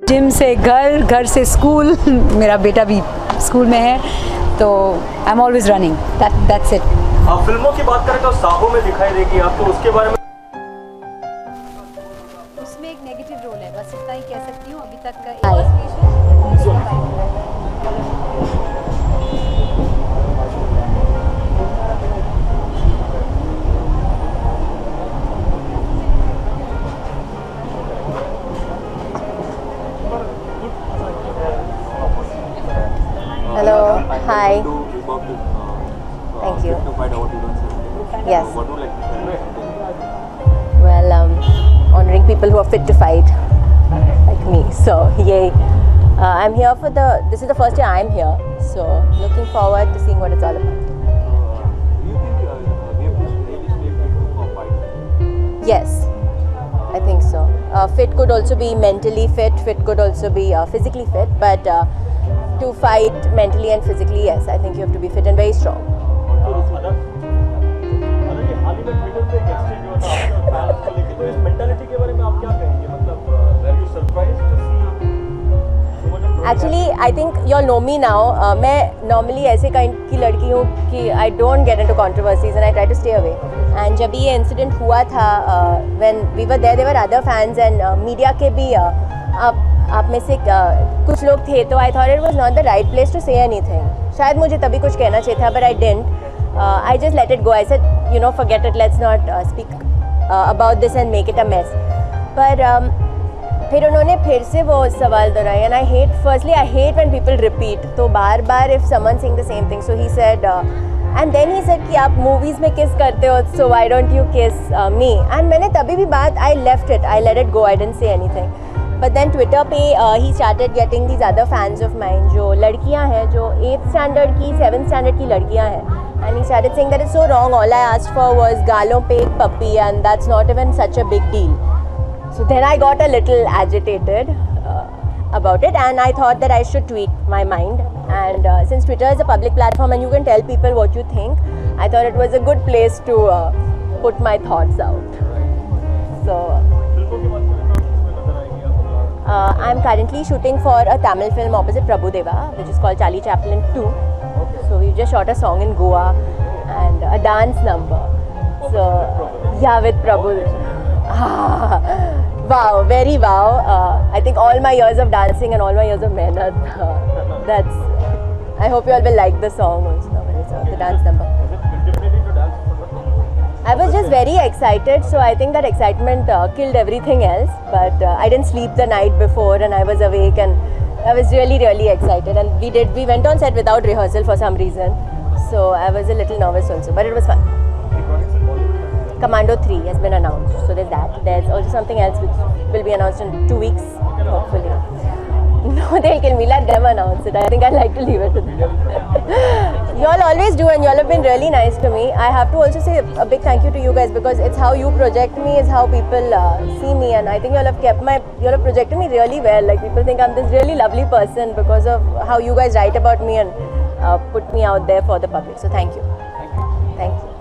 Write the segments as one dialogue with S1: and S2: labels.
S1: Gym से घर, घर से स्कूल, मेरा बेटा भी स्कूल में है, तो I am always running, that's it.
S2: आप फिल्मों की बात करें तो साहो में दिखाई देगी आपको, उसके बारे में?
S1: उसमें एक नेगेटिव रोल है, बस इतना ही कह सकती हूँ अभी तक का।
S3: Hello, hi. Thank you. Yes. Well, honoring people who are fit to fight, like me. So, yay. I'm here for this is the first year I'm here. So, looking forward to seeing what it's all about.
S2: Do you think we have to really stay fit for fight?
S3: Yes, I think so. Fit could also be mentally fit, fit could also be physically fit, but to fight mentally and physically, yes, I think you have to be fit and very strong. Actually, I think you all know me now. मैं normally ऐसे kind की लड़की हूँ कि I don't get into controversies and I try to stay away. And जब ये incident हुआ था, when we were there were other fans and media के भी आप में से कुछ लोग थे, तो I thought it was not the right place to say anything. शायद मुझे तभी कुछ कहना चाहिए था, but I didn't. I just let it go. I said, you know, forget it, let's not speak about this and make it a mess. पर फिर उन्होंने फिर से वो सवाल दोहराए, and I hate, firstly I hate when people repeat, तो बार बार if someone saying the same thing. So he said, and then he said कि आप मूवीज़ में किस करते हो, सो व्हाई डोंट यू किस मी। एंड मैंने तभी भी बात, I left it, I let it go, I didn't say anything. But then Twitter पे ही started getting these other fans of mine, जो लड़कियां हैं, जो 8th स्टैंडर्ड की 7th स्टैंडर्ड की लड़कियां हैं, and he started saying that it's so wrong, all I asked for was गालों पे एक पप्पी, and that's not even such a big deal. So then I got a little agitated about it, and I thought that I should tweet my mind, and since Twitter is a public platform and you can tell people what you think, I thought it was a good place to put my thoughts out. So I'm currently shooting for a Tamil film opposite Prabhudeva, which is called Charlie Chaplin 2. So we just shot a song in Goa and a dance number. So yeah, with Prabhu. Wow, very wow. I think all my years of dancing and all my years of mehnat, I hope you all will like the song also, the dance number. I was just very excited, so I think that excitement killed everything else, but I didn't sleep the night before and I was awake and I was really, really excited, and we went on set without rehearsal for some reason, so I was a little nervous also, but it was fun. Commando 3 has been announced, so there's that. There's also something else which will be announced in 2 weeks, hopefully. No, they'll kill me. Let them announce it. I think I'd like to leave it to them. You all always do, and you all have been really nice to me. I have to also say a big thank you to you guys, because it's how you project me, is how people see me, and I think you all have projected me really well. Like, people think I'm this really lovely person because of how you guys write about me and put me out there for the public. So thank you. Thank you.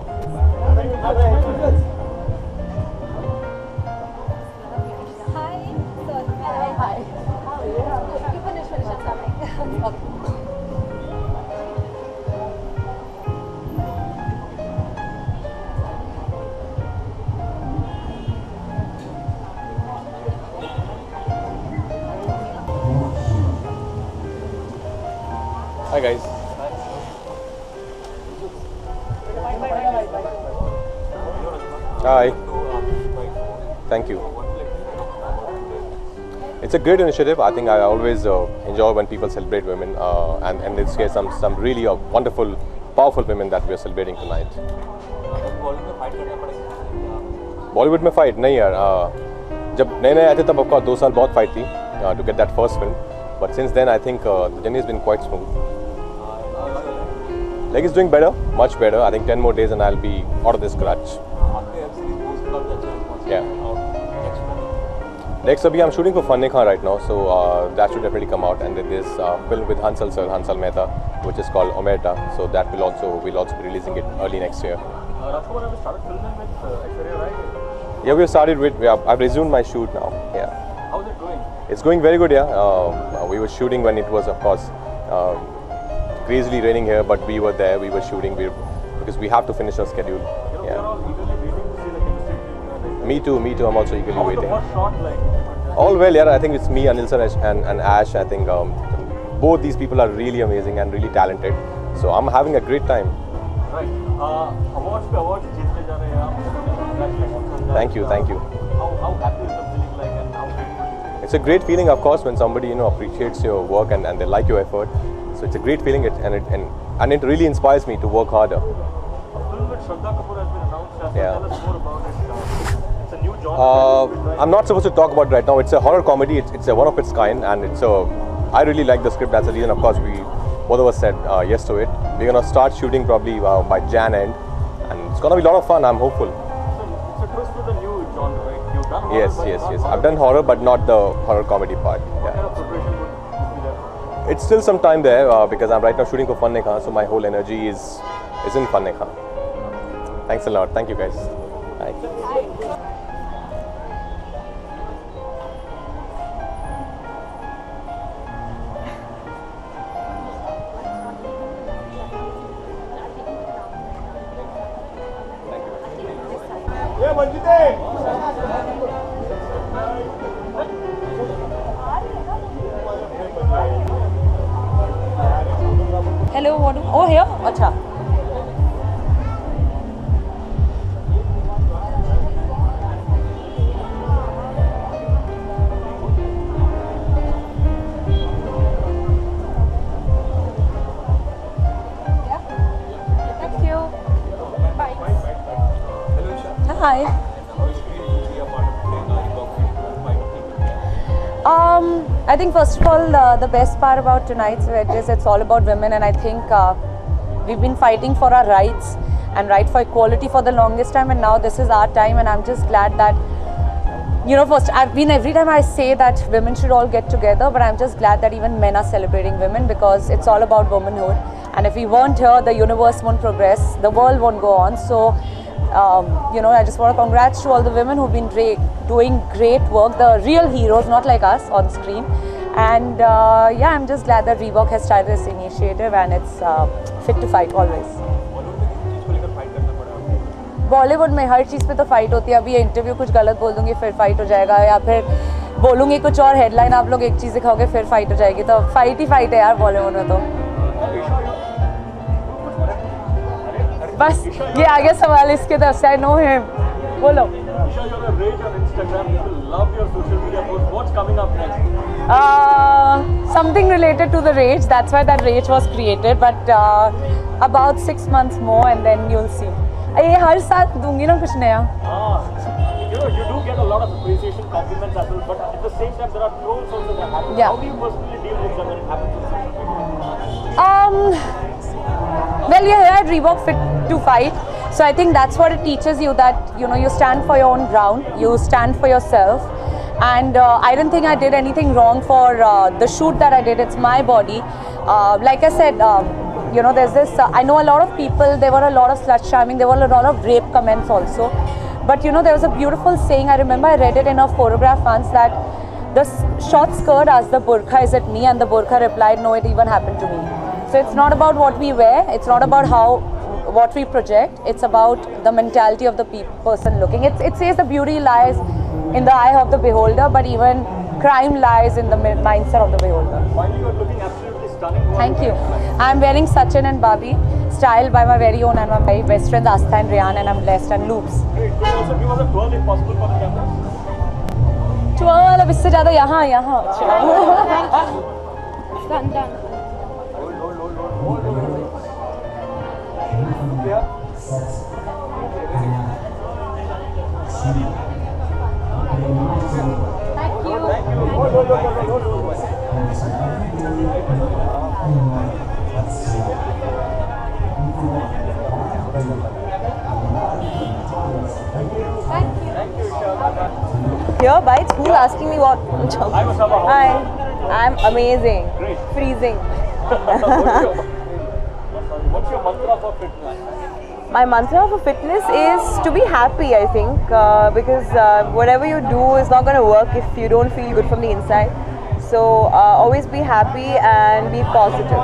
S4: Hi guys. Hi. Thank you. It's a great initiative. I think I always enjoy when people celebrate women, and in this case some really wonderful, powerful women that we are celebrating tonight. Bollywood में fight नहीं यार, जब नए आए थे तब आपका 2 साल बहुत फाइट थी to get that first film, but since then I think the journey has been quite smooth. Like, it's doing better, much better. I think 10 more days and I'll be out of this grudge. Yeah. Next, I'm shooting for Fanne Khan right now, so that should definitely come out. And then there's film with Hansal sir, Hansal Mehta, which is called Omerta. So that we'll also be releasing it early next year.
S2: Rajkumar, have you started filming with Aishwarya Rai?
S4: Yeah, we've started with. I've resumed my shoot now. Yeah.
S2: How's it going?
S4: It's going very good, yeah. We were shooting when it was, of course, crazily raining here, but we were there, we were shooting because we have to finish our schedule.
S2: We are all eagerly waiting to see the chemistry between you.
S4: Me too, I'm also eagerly
S2: How was the
S4: waiting.
S2: first shot like?
S4: All well, yeah, I think it's me, Anil sir and Ash. I think both these people are really amazing and really talented. So I'm having a great time.
S2: Right. Awards पे awards जीतते जा रहे हैं आप. Congratulations on that.
S4: Thank you, thank you.
S2: How happy is the feeling like and how grateful do you feel?
S4: It's a great feeling, of course, when somebody appreciates your work and they like your effort. So it's a great feeling, and it really inspires me to work harder.
S2: A film with Shraddha Kapoor has been announced.
S4: Yeah.
S2: Tell us more about it. It's a new genre.
S4: I'm not supposed to talk about it right now. It's a horror comedy. It's a one of its kind, and I really like the script. That's the reason, of course, both of us said yes to it. We're gonna start shooting probably by Jan end, and it's gonna be a lot of fun. I'm hopeful.
S2: It's a twist with a new genre, right? You've done horror,
S4: Yes,
S2: but
S4: yes,
S2: not
S4: yes.
S2: horror.
S4: I've done horror, but not the horror comedy part.
S2: What kind
S4: Yeah.
S2: of preparation would be there?
S4: It's still some time there because I'm right now shooting for Fun Nekha, so my whole energy is in Fun Nekha. Thanks a lot. Thank you, guys. Bye.
S1: Hello, what? Oh, here? Acha. Thank you. Bye. Hi. I think first of all, the best part about tonight's wedge is it's all about women, and I think we've been fighting for our rights and right for equality for the longest time, and now this is our time, and I'm just glad that, first every time I say that women should all get together, but I'm just glad that even men are celebrating women because it's all about womanhood, and if we weren't here, the universe won't progress, the world won't go on. So I just want to congrats to all the women who've been doing great work, the real heroes, not like us on screen. And I'm just glad that Reebok has started this initiative, and it's fit to fight always. Bollywood में हर चीज़ पे तो fight होती है. अभी ये interview कुछ गलत बोल दूंगी फिर फाइट हो जाएगा, या फिर बोलूँगी कुछ और हेडलाइन आप लोग एक चीज़ दिखाओगे फिर फाइट हो जाएगी. तो फाइट ही फाइट है यार बॉलीवुड में. तो बस ये आगे सवाल इसके तरफ से. I know him. बोलो.
S2: Isha, you're a rage on Instagram. People love your social media posts. What's coming up next?
S1: Something related to the rage. That's why that rage was created. But about 6 months more, and then you'll see. ये हर साल दूंगी ना कुछ नया.
S2: You do get a lot of appreciation, compliments as well, but at the same time there are trolls also that happen.
S1: Yeah.
S2: How do you personally deal with them when it happens on social media?
S1: Well, you're here at Reebok Fit to Fight. So I think that's what it teaches you, that you stand for your own ground, you stand for yourself. And I didn't think I did anything wrong for the shoot that I did. It's my body. Like I said, there's this, I know a lot of people, there were a lot of slut shaming, there were a lot of rape comments also. But there was a beautiful saying, I remember I read it in a photograph once, that the short skirt asked the burqa, is it me? And the burqa replied, no, it even happened to me. So it's not about what we wear, it's not about what we project, it's about the mentality of the person looking. It says the beauty lies in the eye of the beholder, but even crime lies in the mindset of the beholder.
S2: Finally, you are looking absolutely stunning.
S1: Thank you. I'm wearing Sachin and Babi, styled by my very own and my best friends Astha and Riyan, and I'm blessed, and loops.
S2: Great. Could you also give us a twirl if possible for the camera?
S1: twirl अब इससे ज़्यादा यहाँ. Done. Thank you.
S3: Here, bites. Who's asking me what?
S2: Hi, Masaba.
S3: Hi. I'm amazing.
S2: Great.
S3: Freezing.
S2: What's your mantra for fitness?
S5: My mantra for fitness is to be happy, I think, because whatever you do is not going to work if you don't feel good from the inside. So always be happy and be positive.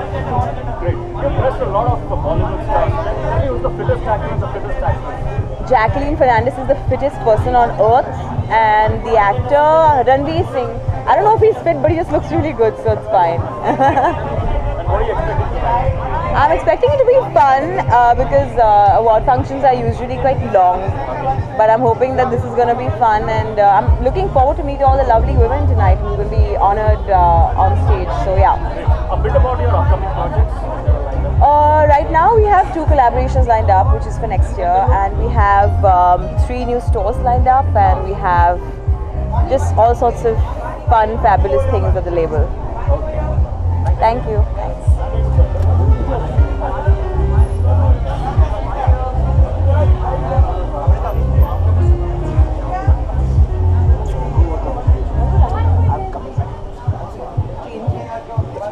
S2: Great. You've dressed a lot of Bollywood stars. Can you tell me who's the fittest actor and the fittest actress?
S5: Jacqueline Fernandez is the fittest person on earth, and the actor Ranveer Singh, I don't know if he's fit, but he just looks really good, so it's fine.
S2: And what are you expecting tonight?
S5: I'm expecting it to be fun because award functions are usually quite long, but I'm hoping that this is going to be fun, and I'm looking forward to meet all the lovely women tonight who will be honoured on stage. So yeah.
S2: A bit about your upcoming projects.
S5: Right now we have 2 collaborations lined up, which is for next year, and we have 3 new stores lined up, and we have just all sorts of fun, fabulous things at the label. Thank you. Thanks.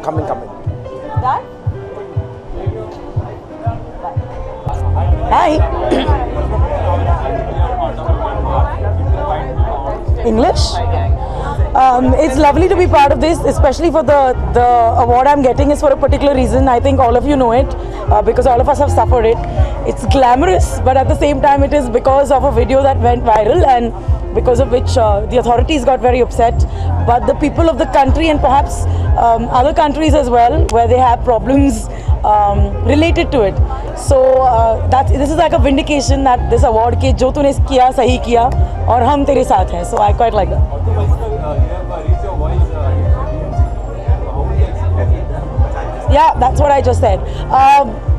S6: Coming.
S5: Done?
S7: Hi. English? It's lovely to be part of this, especially for the award I'm getting is for a particular reason. I think all of you know it because all of us have suffered it. It's glamorous, but at the same time it is because of a video that went viral and because of which the authorities got very upset. But the people of the country and perhaps other countries as well, where they have problems related to it. So this is like a vindication that this award के जो तूने किया सही किया और हम तेरे साथ हैं. So I quite like that. Yeah, that's what I just said.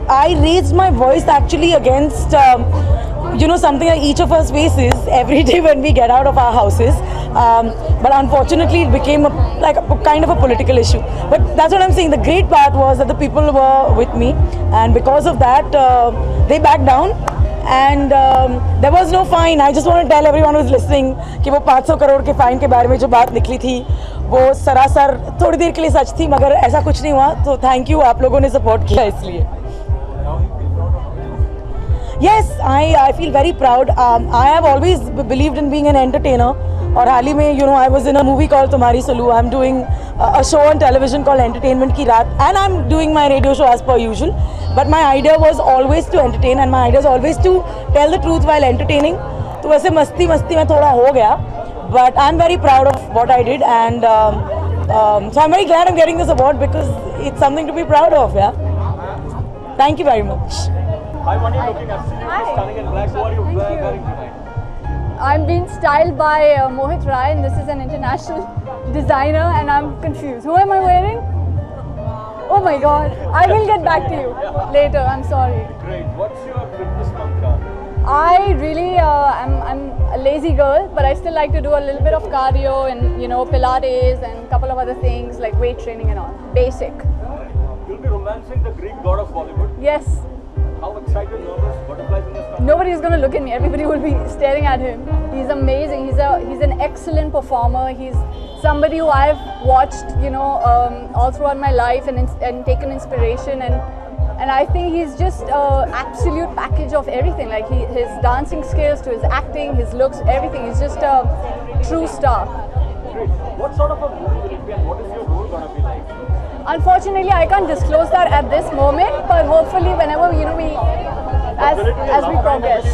S7: I raised my voice actually against something that each of us faces every day when we get out of our houses. But unfortunately, it became like a kind of a political issue. But that's what I'm saying. The great part was that the people were with me, and because of that, they backed down. And there was no fine. I just want to tell everyone who's listening कि वो 500 करोड़ के fine के बारे में जो बात निकली थी वो सरासर थोड़ी देर के लिए सच थी, मगर ऐसा कुछ नहीं हुआ. तो थैंक यू, आप लोगों ने सपोर्ट किया इसलिए. Yes, I feel very proud. I have always believed in being an entertainer. और हाल ही में, I was in a movie called Tumhari Sulu. I'm doing a show on television called Entertainment Ki Raat, and I'm doing my radio show as per usual. But my idea was always to entertain, and my idea is always to tell the truth while entertaining. तो वैसे मस्ती में थोड़ा हो गया, but I'm very proud of what I did, and so I'm very glad I'm getting this award because it's something to be proud of. Yeah. Thank you very much.
S2: Hi, Vani, looking absolutely stunning in black. What are you wearing tonight?
S8: I'm being styled by Mohit Rai, and this is an international designer, and I'm confused. Who am I wearing? Oh my God! I will get back to you later. I'm sorry.
S2: Great. What's your fitness mantra?
S8: I really I'm a lazy girl, but I still like to do a little bit of cardio and Pilates and a couple of other things like weight training and all. Basic.
S2: You'll be romancing the Greek god of Bollywood.
S8: Yes.
S2: How excited, nervous, butterflies in your stomach?
S8: Nobody is going to look at me. Everybody will be staring at him. He's amazing. He's an excellent performer. He's somebody who I've watched, all throughout my life and taken inspiration. And I think he's just an absolute package of everything. Like his dancing skills to his acting, his looks, everything. He's just a true star.
S2: Great. What sort of a movie will it be, and what is your role going to be like?
S8: Unfortunately, I can't disclose that at this moment, but hopefully whenever, as we progress.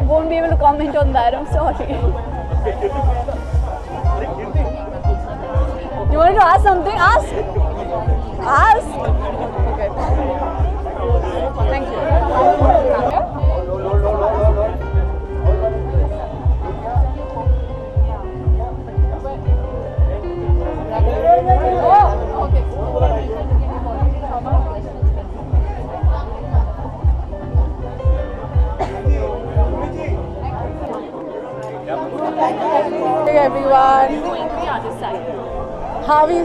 S8: Won't be able to comment on that, I'm sorry. You wanted to ask something? Ask! Ask! Okay. Thank you. Hey everyone. हाँ भी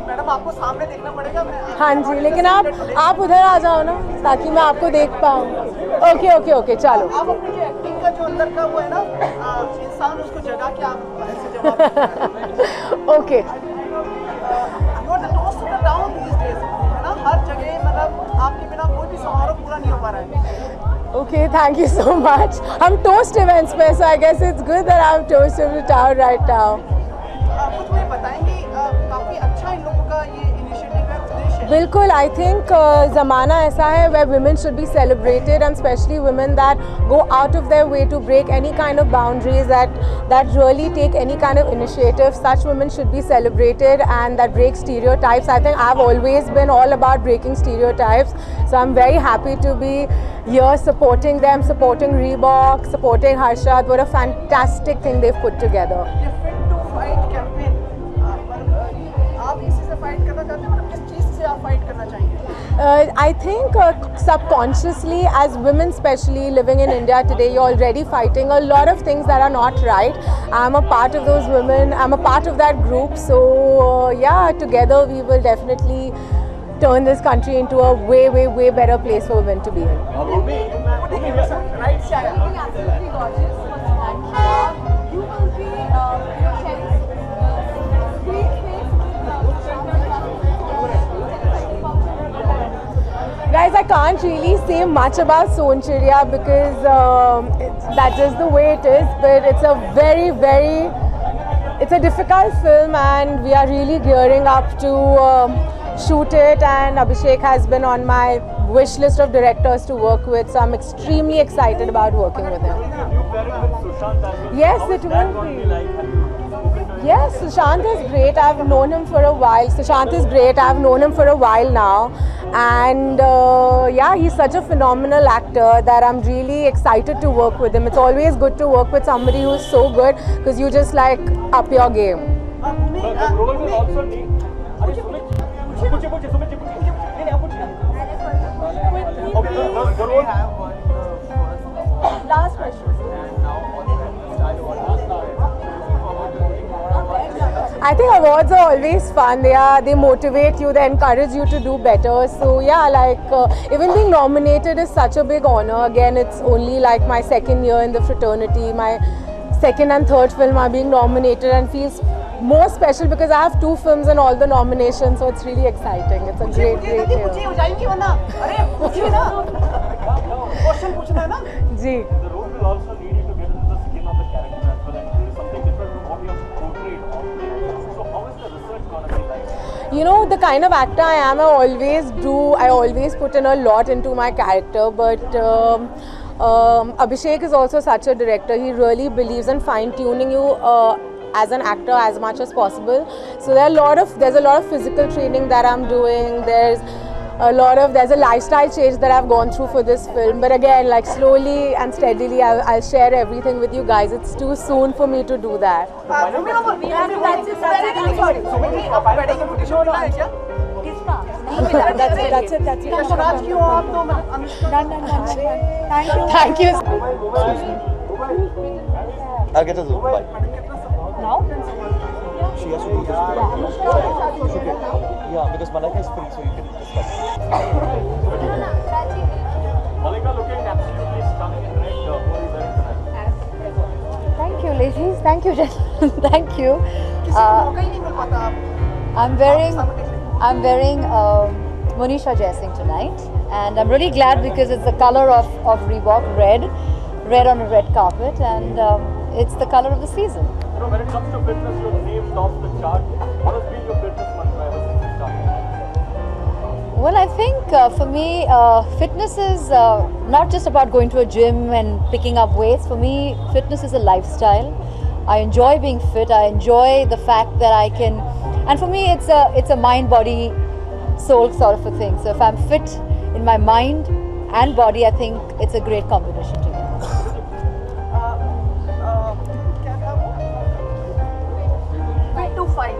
S6: madam आपको सामने देखना पड़ेगा.
S5: हाँ जी, लेकिन आप उधर आ जाओ ना ताकि मैं आपको देख पाऊँ. ओके चलो.
S6: आप अपनी एक्टिंग का जो अंदर का वो है ना इंसान उसको जगा के आप ऐसे जवाब.
S5: Okay.
S6: You are the toast of the town these days. है ना, हर जगह मतलब आपके बिना कोई भी समारोह पूरा पूरा नहीं हो पा रहा है।
S3: Okay, thank you so much. I'm toast events पे, so I guess it's good that I'm toast of the town right now.
S6: कुछ मुझे बताएंगे, काफी अच्छा इन लोगों का ये इनिशिएटिव है, उद्देश्य है।
S3: बिल्कुल, I think ज़माना ऐसा है where women should be celebrated, and especially women that go out of their way to break any kind of boundaries, that really take any kind of initiative. Such women should be celebrated and that break stereotypes. I think I've always been all about breaking stereotypes, so I'm very happy to be here supporting them, supporting Reebok, supporting Harshad. What a fantastic thing they've put together.
S6: ये fit to fight campaign, आप इसी से fight करना चाहते हैं, मतलब किस चीज़ से आप फाइट करना चाहेंगे?
S3: I think subconsciously, as women especially living in India today, you're already fighting a lot of things that are not right. I'm a part of those women, I'm a part of that group, so yeah, together we will definitely turn this country into a way, way, way better place for women to be in.
S6: Right से आया।
S1: Absolutely gorgeous. And you will be sharing screen space
S3: Guys, I can't really say much about Sonchiriya because that's just the way it is, but it's a very, very, it's a difficult film and we are really gearing up to shoot it, and Abhishek has been on my wish list of directors to work with, so I'm extremely excited about working with him.
S2: You pairing with Sushant as well.
S3: Yes,
S2: How is
S3: it
S2: that
S3: will
S2: going
S3: be.
S2: to be like? Have you spoken to him?
S3: Yes, Sushant is great. I've known him for a while. Sushant is great. I've known him for a while now. And yeah, he's such a phenomenal actor that I'm really excited to work with him. It's always good to work with somebody who's so good because you just like up your game.
S2: But the role will also need. अरे सुमित, पूछिए, सुमित जी पूछिए। नहीं, आप पूछिए। Okay, the role.
S1: last question.
S3: I think awards are always fun. They motivate you, they encourage you to do better. So yeah, like even being nominated is such a big honor. Again, it's only like my second year in the fraternity. My second and third film are being nominated and feels more special because I have 2 films in all the nominations. So it's really exciting. It's a great, great
S6: पूछिए
S3: year.
S6: हो जाएंगी वरना, अरे पूछिए ना, question पूछना है ना।
S3: Ji.
S2: The role will also need you to get into the skin of the character as well and do something different from what you have portrayed on there. So how is the research going to be like?
S3: You know, the kind of actor I am, I always put in a lot into my character, but Abhishek is also such a director. He really believes in fine-tuning you as an actor as much as possible. So there's a lot of physical training that I'm doing. There's a lifestyle change that I've gone through for this film. But again, like slowly and steadily, I'll share everything with you guys. It's too soon for me to do that. That's it.
S6: नाराज क्यों हो आप तो
S3: Thank you.
S4: I'll get a Zoom. Bye. She has to do this. Yeah, because Malika is free, so you can discuss.
S2: Malika looking absolutely stunning in red. What are you wearing tonight?
S9: Thank you, ladies. Thank you, gentlemen. Thank you.
S6: मौका ही नहीं मिल पाता आप
S9: I'm wearing Monisha Jaising tonight, and I'm really glad because it's the color of Reebok, red on a red carpet, and it's the color of the season.
S2: You know, when it comes to fitness, your name tops the chart. What has been your fitness mantra ever since you started?
S9: Well, I think for me, fitness is not just about going to a gym and picking up weights. For me, fitness is a lifestyle. I enjoy being fit. I enjoy the fact that I can, and for me, it's a mind, body, soul sort of a thing. So if I'm fit in my mind and body, I think it's a great combination together.
S6: क्या था वो? Fit to fight.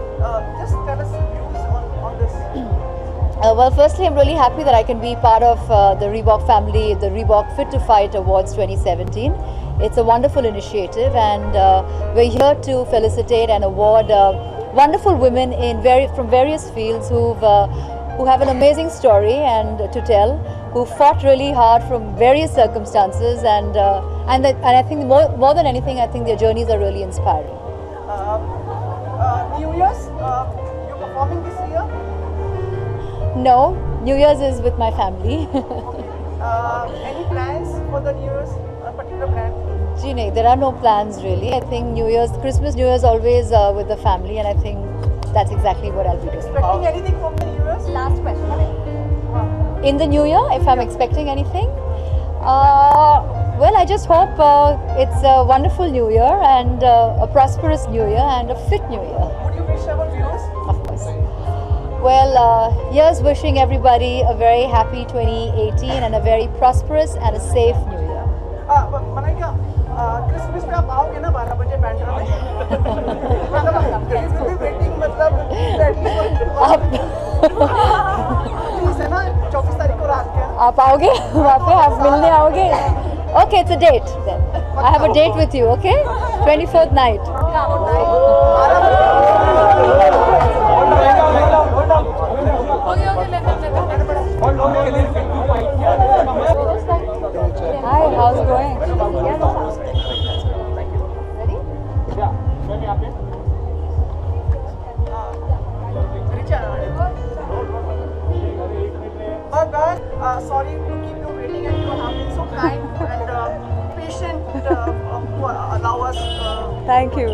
S6: Just tell us views on this.
S9: Well, firstly, I'm really happy that I can be part of the Reebok family, the Reebok Fit to Fight Awards 2017. It's a wonderful initiative, and we're here to felicitate and award wonderful women from various fields who have an amazing story and to tell, who fought really hard from various circumstances, and I think more than anything, I think their journeys are really inspiring.
S6: New Year's, you're performing this year.
S9: No, New Year's is with my family.
S6: Any plans for the New Year's? A particular plan?
S9: Gee, nahi, there are no plans really. I think New Year's, Christmas, New Year's always with the family, and I think that's exactly what I'll be doing.
S6: Expecting anything from the New Year's?
S3: Last question.
S9: In the new year, if I'm expecting anything, well, I just hope it's a wonderful new year and a prosperous new year and a fit new year,
S6: Would you wish our viewers?
S9: of course. Well, here's wishing everybody a very happy 2018 and a very prosperous and a safe new year.
S6: मना क्या Christmas पे आप आओगे ना 12 बजे बैंड्रा में मतलब waiting मतलब प्लीज है ना 24 तारीख को रात के
S9: आप आओगे वहाँ पे, आप मिलने आओगे? Okay, it's a date then. I have a date with you, okay? 24th night. Hi, how's it going? Ready?
S6: Sorry to keep you waiting, and you have been so kind and patient to allow us.
S1: Thank you.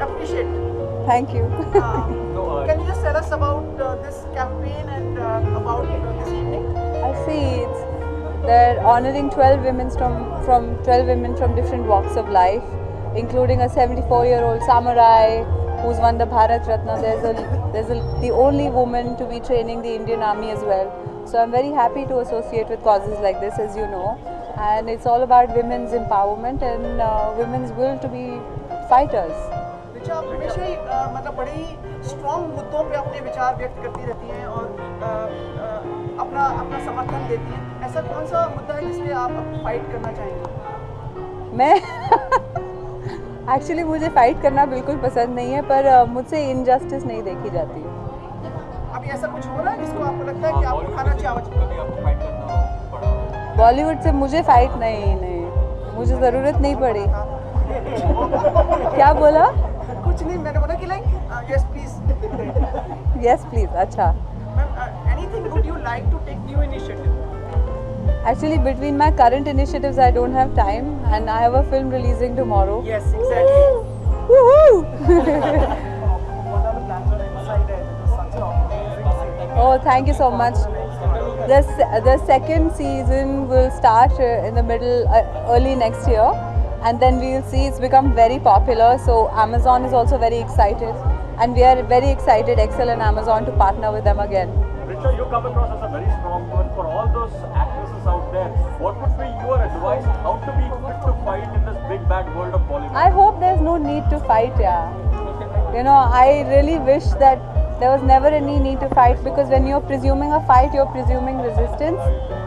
S6: Appreciate.
S1: Thank you.
S6: Can you just tell us about this campaign and about this evening?
S1: I see they're honoring 12 women from 12 women from different walks of life, including a 74-year-old samurai who's won the Bharat Ratna. There's the only woman to be training the Indian Army as well. So I'm very happy to associate with causes like this, as you know, and it's all about women's empowerment and women's will to be fighters.
S6: Richa, आप हमेशा ही मतलब बड़े ही strong मुद्दों पे अपने विचार व्यक्त करती रहती हैं और अपना समर्थन देती हैं। ऐसा कौन सा मुद्दा है जिस पे आप फाइट करना चाहेंगे?
S1: मैं एक्चुअली मुझे फाइट करना बिल्कुल पसंद नहीं है, पर मुझसे इनजस्टिस नहीं देखी जाती।
S6: अभी ऐसा कुछ हो रहा है जिसको आपको लगता है कि आप उठाना चाहोगे?
S1: बॉलीवुड से मुझे फाइट नहीं, मुझे ज़रूरत नहीं पड़ी। क्या बोला?
S6: कुछ नहीं, मैंने बोला कि like yes please.
S1: Yes please. अच्छा।
S6: Anything would you like to take new initiative?
S1: Actually, between my current initiatives, I don't have time, and I have a film releasing tomorrow.
S6: Yes, exactly.
S1: Woohoo!
S6: What are the plans on inside it? Such an amazing city.
S1: Oh, thank you so much. The second season will start in the middle, early next year, and then we'll see it's become very popular. So Amazon is also very excited, and we are very excited, Excel and Amazon, to partner with them again.
S2: Richa, you come across as a very strong woman. For all those actresses out there, what would be your advice how to be fit to fight in this big bad world of Bollywood?
S1: I hope there's no need to fight, yeah. You know, I really wish that there was never any need to fight, because when you're presuming a fight, you're presuming resistance.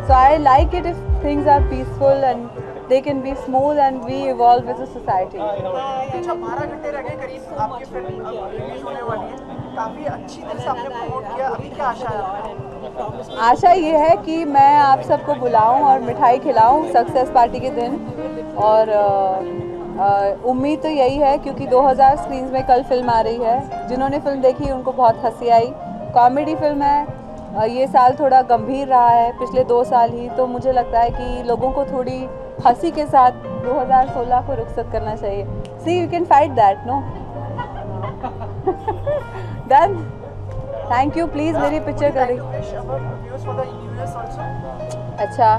S1: So I like it if things are peaceful and they can be smooth and we evolve as a society.
S6: अच्छा, 12 घंटे रह गए करीब, आपकी film release होने वाली है। काफी अच्छी तरह से आपने प्रमोट किया। अभी क्या आशा है आपको?
S1: आशा ये है कि मैं आप सबको बुलाऊं और मिठाई खिलाऊं सक्सेस पार्टी के दिन, और उम्मीद तो यही है, क्योंकि 2000 स्क्रीन्स में कल फिल्म आ रही है। जिन्होंने फिल्म देखी उनको बहुत हंसी आई। कॉमेडी फिल्म है, ये साल थोड़ा गंभीर रहा है, पिछले 2 साल ही, तो मुझे लगता है कि लोगों को थोड़ी हंसी के साथ 2016 को रुखसत करना चाहिए। See, you can fight that, no? Done. Thank you. Please मेरी पिक्चर कर अच्छा।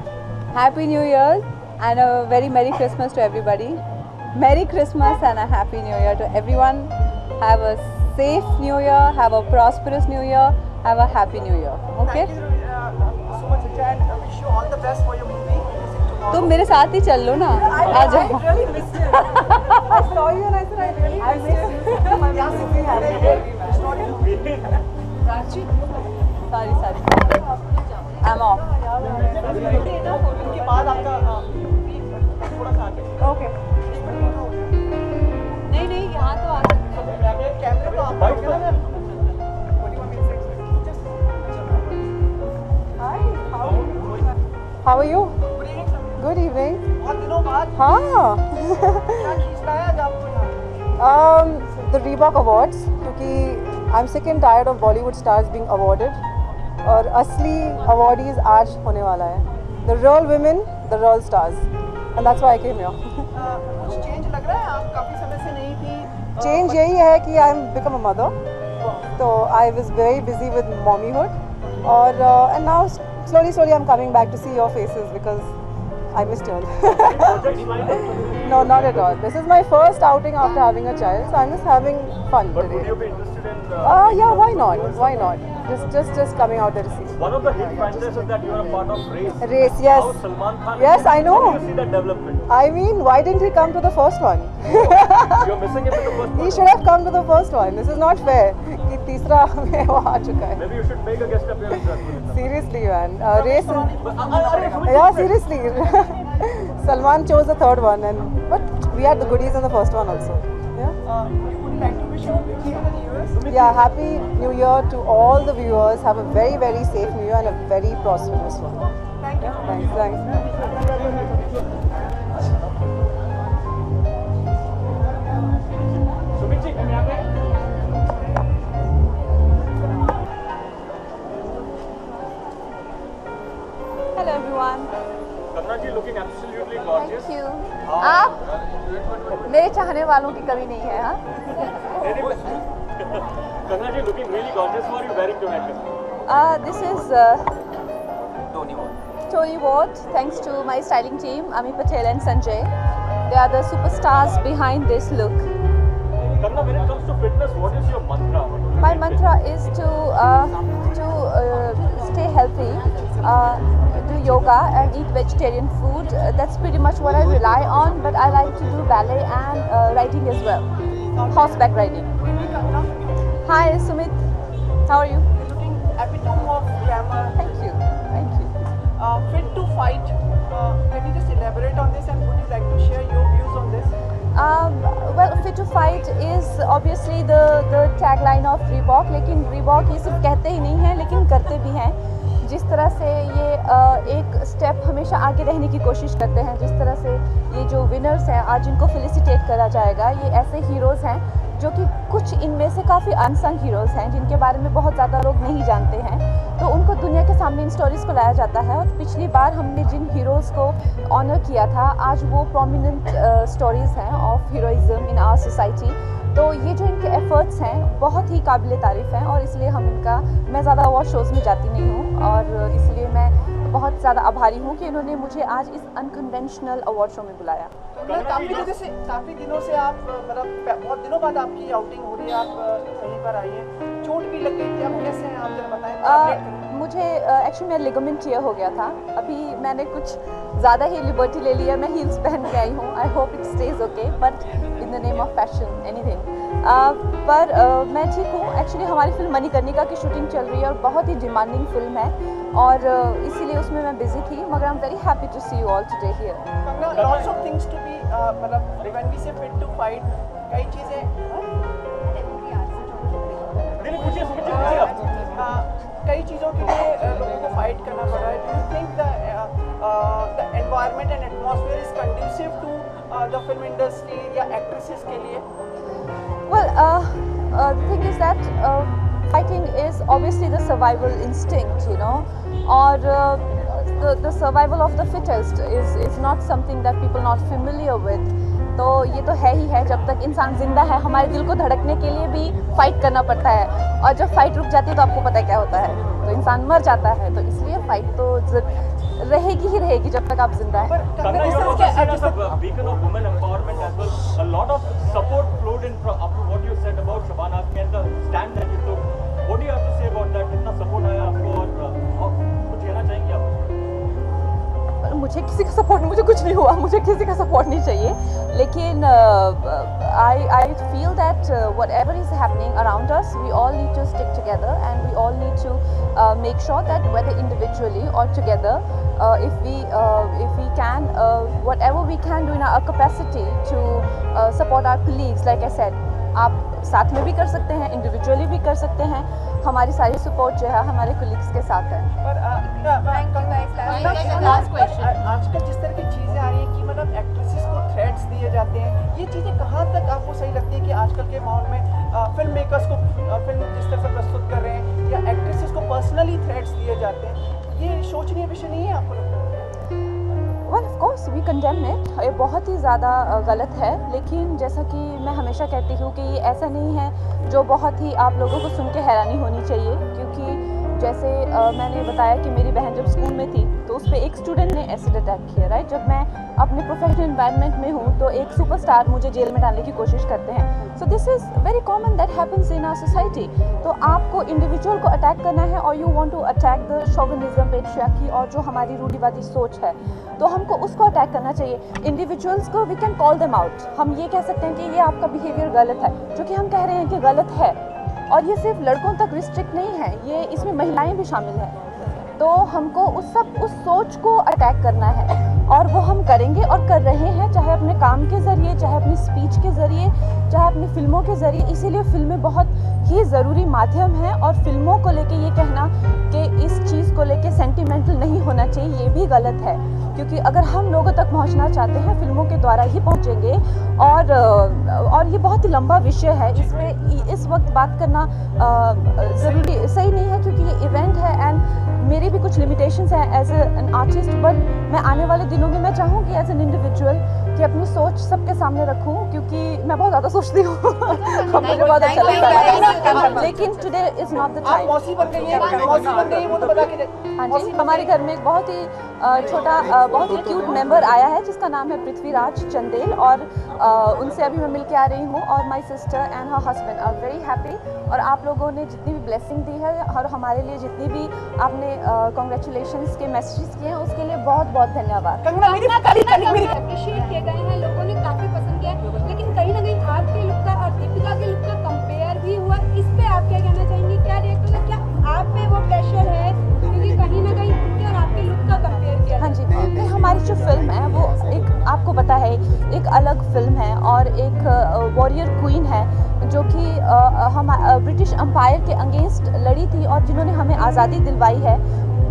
S1: Happy new year and a very merry Christmas to everybody. Merry Christmas and a Happy New Year to everyone. Have a safe New Year, have a prosperous New Year, have a Happy New Year. Okay?
S6: Thank you so much, Richa, and wish you all the best for your movie.
S1: तुम मेरे साथ ही चल लो ना, आ जाओ।
S6: I really missed you. I saw you and I said I really missed you. क्या सीखी है आपने? Story?
S1: Sorry. I'm off.
S6: उनके बाद आपका थोड़ा सा आगे।
S1: Okay. नहीं, यहाँ तो आ सकते हैं।
S6: कैमरे तो आप आओगे ना?
S1: How are you?
S6: Good evening, sir.
S1: Good evening.
S6: बहुत दिनों बाद
S1: हाँ।
S6: क्या खींच लाया आज आपको यहाँ?
S10: The Reebok Awards, क्योंकि I'm sick and tired of Bollywood stars being awarded, और असली अवार्डीज आज होने वाला है। the real women, the real stars, and that's why I came here.
S6: कुछ चेंज लग रहा है? आप काफ़ी समय से नहीं थी.
S10: Change यही है कि I am become a mother, so I was very busy with mommyhood, and now slowly I'm coming back to see your faces because I missed you all. No, not at all. This is my first outing after having a child, so I'm just having fun
S2: But
S10: today.
S2: would you be interested in?
S10: Yeah, why not? Why not? Just coming out there to see.
S2: One of the hit franchises that you are a part of, Race.
S10: Race, yes.
S2: How Salman Khan.
S10: Yes, I know.
S2: How do you see that development?
S10: I mean, why didn't he come to the first one?
S2: You're missing it in the first
S10: He
S2: one.
S10: should have come to the first one. This is not fair. कि तीसरा में वो आ चुका है.
S2: Maybe you should make a guest appearance as well.
S10: Seriously, man. Race. Yeah, seriously. Salman chose the third one, but we had the goodies in the first one also. Yeah.
S6: You would like to wish a New Year to the viewers?
S10: Yeah. Happy New Year to all the viewers. Have a very, very safe New Year and a very prosperous one.
S6: Thank you.
S10: Yeah, thanks.
S2: Sumit ji, come here.
S1: Hello everyone.
S2: Kanna ji looking absolutely gorgeous.
S1: Thank you. आप मेरे चाहने वालों की कमी नहीं है, हाँ?
S2: Kanna ji looking really gorgeous. What are you wearing tonight?
S1: This is Tony Ward. Thanks to my styling team, Ami Patel and Sanjay. They are the superstars behind this look.
S2: Kanna, when it comes to fitness, what is your mantra?
S1: My mantra is to stay healthy, do yoga and eat vegetarian food. That's pretty much what I rely on, but I like to do ballet and riding as well, horseback riding. Hi Sumit, how are you?
S6: You're looking epitome of glamour.
S1: Thank you, thank you.
S6: Fit to fight. Can you just elaborate on this, and would you like to share your views on this?
S1: Well, Fit to Fight is obviously the tagline of Reebok, लेकिन Reebok ये सिर्फ कहते ही नहीं हैं लेकिन करते भी हैं. जिस तरह से ये एक स्टेप हमेशा आगे रहने की कोशिश करते हैं, जिस तरह से ये जो विनर्स हैं आज इनको फेलिसिटेट करा जाएगा, ये ऐसे हीरोज़ हैं जो कि कुछ इनमें से काफ़ी अनसंग हीरोज़ हैं जिनके बारे में बहुत ज़्यादा लोग नहीं जानते हैं, तो उनको दुनिया के सामने इन स्टोरीज़ को लाया जाता है. और पिछली बार हमने जिन हीरोज़ को ऑनर किया था, आज वो प्रोमिनेंट स्टोरीज़ हैं of heroism in our society. तो ये जो इनके एफर्ट्स हैं बहुत ही काबिल तारीफ़ हैं और इसलिए हम इनका, मैं ज़्यादा अवार्ड शोज़ में जाती नहीं हूँ और इसलिए मैं बहुत ज़्यादा आभारी हूँ कि इन्होंने मुझे आज इस अनकन्वेंशनल अवार्ड शो में बुलाया.
S6: काफी दिनों से आप मतलब बहुत दिनों बाद आपकी आउटिंग हो रही है, आप कहीं पर आई हैं, चोट भी लग गई थी, आप कैसे हैं, आप जरा बताएं.
S1: मुझे एक्चुअली मेरा लिगामेंट टियर हो गया था. अभी मैंने कुछ ज़्यादा ही लिबर्टी ले लिया, मैं हील्स पहन के आई हूँ. I hope it stage okay, but in the name of fashion anything. पर मैं ठीक हूँ. एक्चुअली हमारी फिल्म मणिकर्णिका की शूटिंग चल रही है और बहुत ही डिमांडिंग फिल्म है और इसीलिए उसमें मैं बिजी थी, मगर I am very happy to see you all today here.
S6: Lots of things to be मतलब when we say fit to fight, कई चीज़ें कई चीज़ों के लिए लोगों को फाइट करना पड़ रहा है. Do you think the environment and atmosphere is conducive to the film industry या एक्ट्रेसेस के लिए?
S1: Well, the thing is that fighting is obviously the survival instinct, you know, or the survival of the fittest is not something that people are not familiar with. तो ये तो है ही है. जब तक इंसान जिंदा है हमारे दिल को धड़कने के लिए भी फाइट करना पड़ता है और जब फाइट रुक जाती है तो आपको पता है क्या होता है, तो इंसान मर जाता है. तो इसलिए फाइट तो रहेगी ही रहेगी जब तक आप जिंदा हैं.
S2: Kanna, you are also seen as a beacon of women empowerment as well. A lot of support flowed in from up to what you said about Shabana Azmi and the stand that you took. What do you have to say about that? कितना support आया आपको और कुछ कहना चाहेंगे आप?
S1: मुझे किसी का सपोर्ट, मुझे कुछ नहीं हुआ, मुझे किसी का सपोर्ट नहीं चाहिए. लेकिन I feel that whatever is happening around us, we all need to stick together and we all need to make sure that whether individually or together, if we can, whatever we can do in our capacity to support our colleagues, like I said, आप साथ में भी कर सकते हैं, individually भी कर सकते हैं. हमारी सारी सपोर्ट जो है हमारे कोलीग्स के साथ है.
S6: आजकल जिस तरह की चीज़ें आ रही हैं कि मतलब एक्ट्रेसेस को थ्रेट्स दिए जाते हैं, ये चीज़ें कहाँ तक आपको सही लगती है कि आजकल के माहौल में फिल्म मेकर्स को फिल्म जिस तरह से प्रस्तुत कर रहे हैं या एक्ट्रेसेस को पर्सनली थ्रेट्स दिए जाते हैं, ये सोचनीय विषय नहीं है आपको लगता है?
S1: Well, of course, we condemn it. ये बहुत ही ज़्यादा गलत है, लेकिन जैसा कि मैं हमेशा कहती हूँ कि ये ऐसा नहीं है जो बहुत ही आप लोगों को सुन के हैरानी होनी चाहिए, क्योंकि जैसे मैंने बताया कि मेरी बहन जब स्कूल में थी तो उस पर एक स्टूडेंट ने एसिड अटैक किया, राइट। जब मैं अपने प्रोफेशनल एनवायरनमेंट में हूँ तो एक सुपरस्टार मुझे जेल में डालने की कोशिश करते हैं। So this is very common that happens in our society. तो आपको इंडिविजुअल को अटैक करना है और you want to attack the chauvinism, patriarchy और जो हमारी रूढ़िवादी सोच है, तो हमको उसको अटैक करना चाहिए। इंडिविजुअल्स को we can call them out. हम ये कह सकते हैं कि ये आपका बिहेवियर गलत है, जो कि हम कह रहे हैं कि गलत है। और ये सिर्फ लड़कों तक रिस्ट्रिक्ट नहीं है, ये इसमें महिलाएं भी शामिल हैं। तो हमको उस सोच को अटैक करना है और वो हम करेंगे और कर रहे हैं, चाहे अपने काम के ज़रिए, चाहे अपनी स्पीच के ज़रिए, चाहे अपनी फिल्मों के ज़रिए। इसीलिए फिल्में बहुत ही ज़रूरी माध्यम हैं और फिल्मों को लेके ये कहना कि इस चीज़ को लेके सेंटिमेंटल नहीं होना चाहिए, ये भी गलत है। क्योंकि अगर हम लोगों तक पहुंचना चाहते हैं फिल्मों के द्वारा ही पहुंचेंगे। और ये बहुत ही लंबा विषय है, इस पे इस वक्त बात करना ज़रूरी सही नहीं है, क्योंकि ये इवेंट है एंड मेरी भी कुछ लिमिटेशंस हैं एज एन आर्टिस्ट। बट मैं आने वाले दिनों में मैं चाहूँगी एज एन इंडिविजुअल कि अपनी सोच सबके सामने रखूँ, क्योंकि मैं बहुत ज़्यादा सोचती हूँ। मुझे बहुत अच्छा लगता है, लेकिन today is not the time.
S6: मौसी बन गई है, मौसी बन गई है, वो तो बता के।
S1: हाँ जी, हमारे घर में एक बहुत ही छोटा बहुत ही क्यूट मेंबर आया है जिसका नाम है पृथ्वीराज चंदेल, और उनसे अभी मैं मिल के आ रही हूँ। और my sister and her husband are very happy. और आप लोगों ने जितनी भी ब्लेसिंग दी है और हमारे लिए जितनी भी आपने कॉन्ग्रेचुलेशंस के मैसेजेस किए हैं, उसके लिए बहुत बहुत धन्यवाद।
S8: अप्रिशिएट किए गए हैं, लोगों ने काफी पसंद किया है, लेकिन कहीं ना कहीं आपके लुक का और दीपिका के लुक का कंपेयर भी हुआ। इस पे आप क्या कहना चाहेंगे? क्या रिएक्ट होगा? क्या आप पे वो प्रेशर है, क्योंकि कहीं ना कहीं उनके और आपके लुक का कंपेयर किया?
S1: हाँ जी, तो हमारी जो फिल्म है वो एक आपको पता है एक अलग फिल्म है और एक वॉरियर क्वीन है जो कि हम ब्रिटिश एम्पायर के अगेंस्ट लड़ी थी और जिन्होंने हमें आज़ादी दिलवाई है।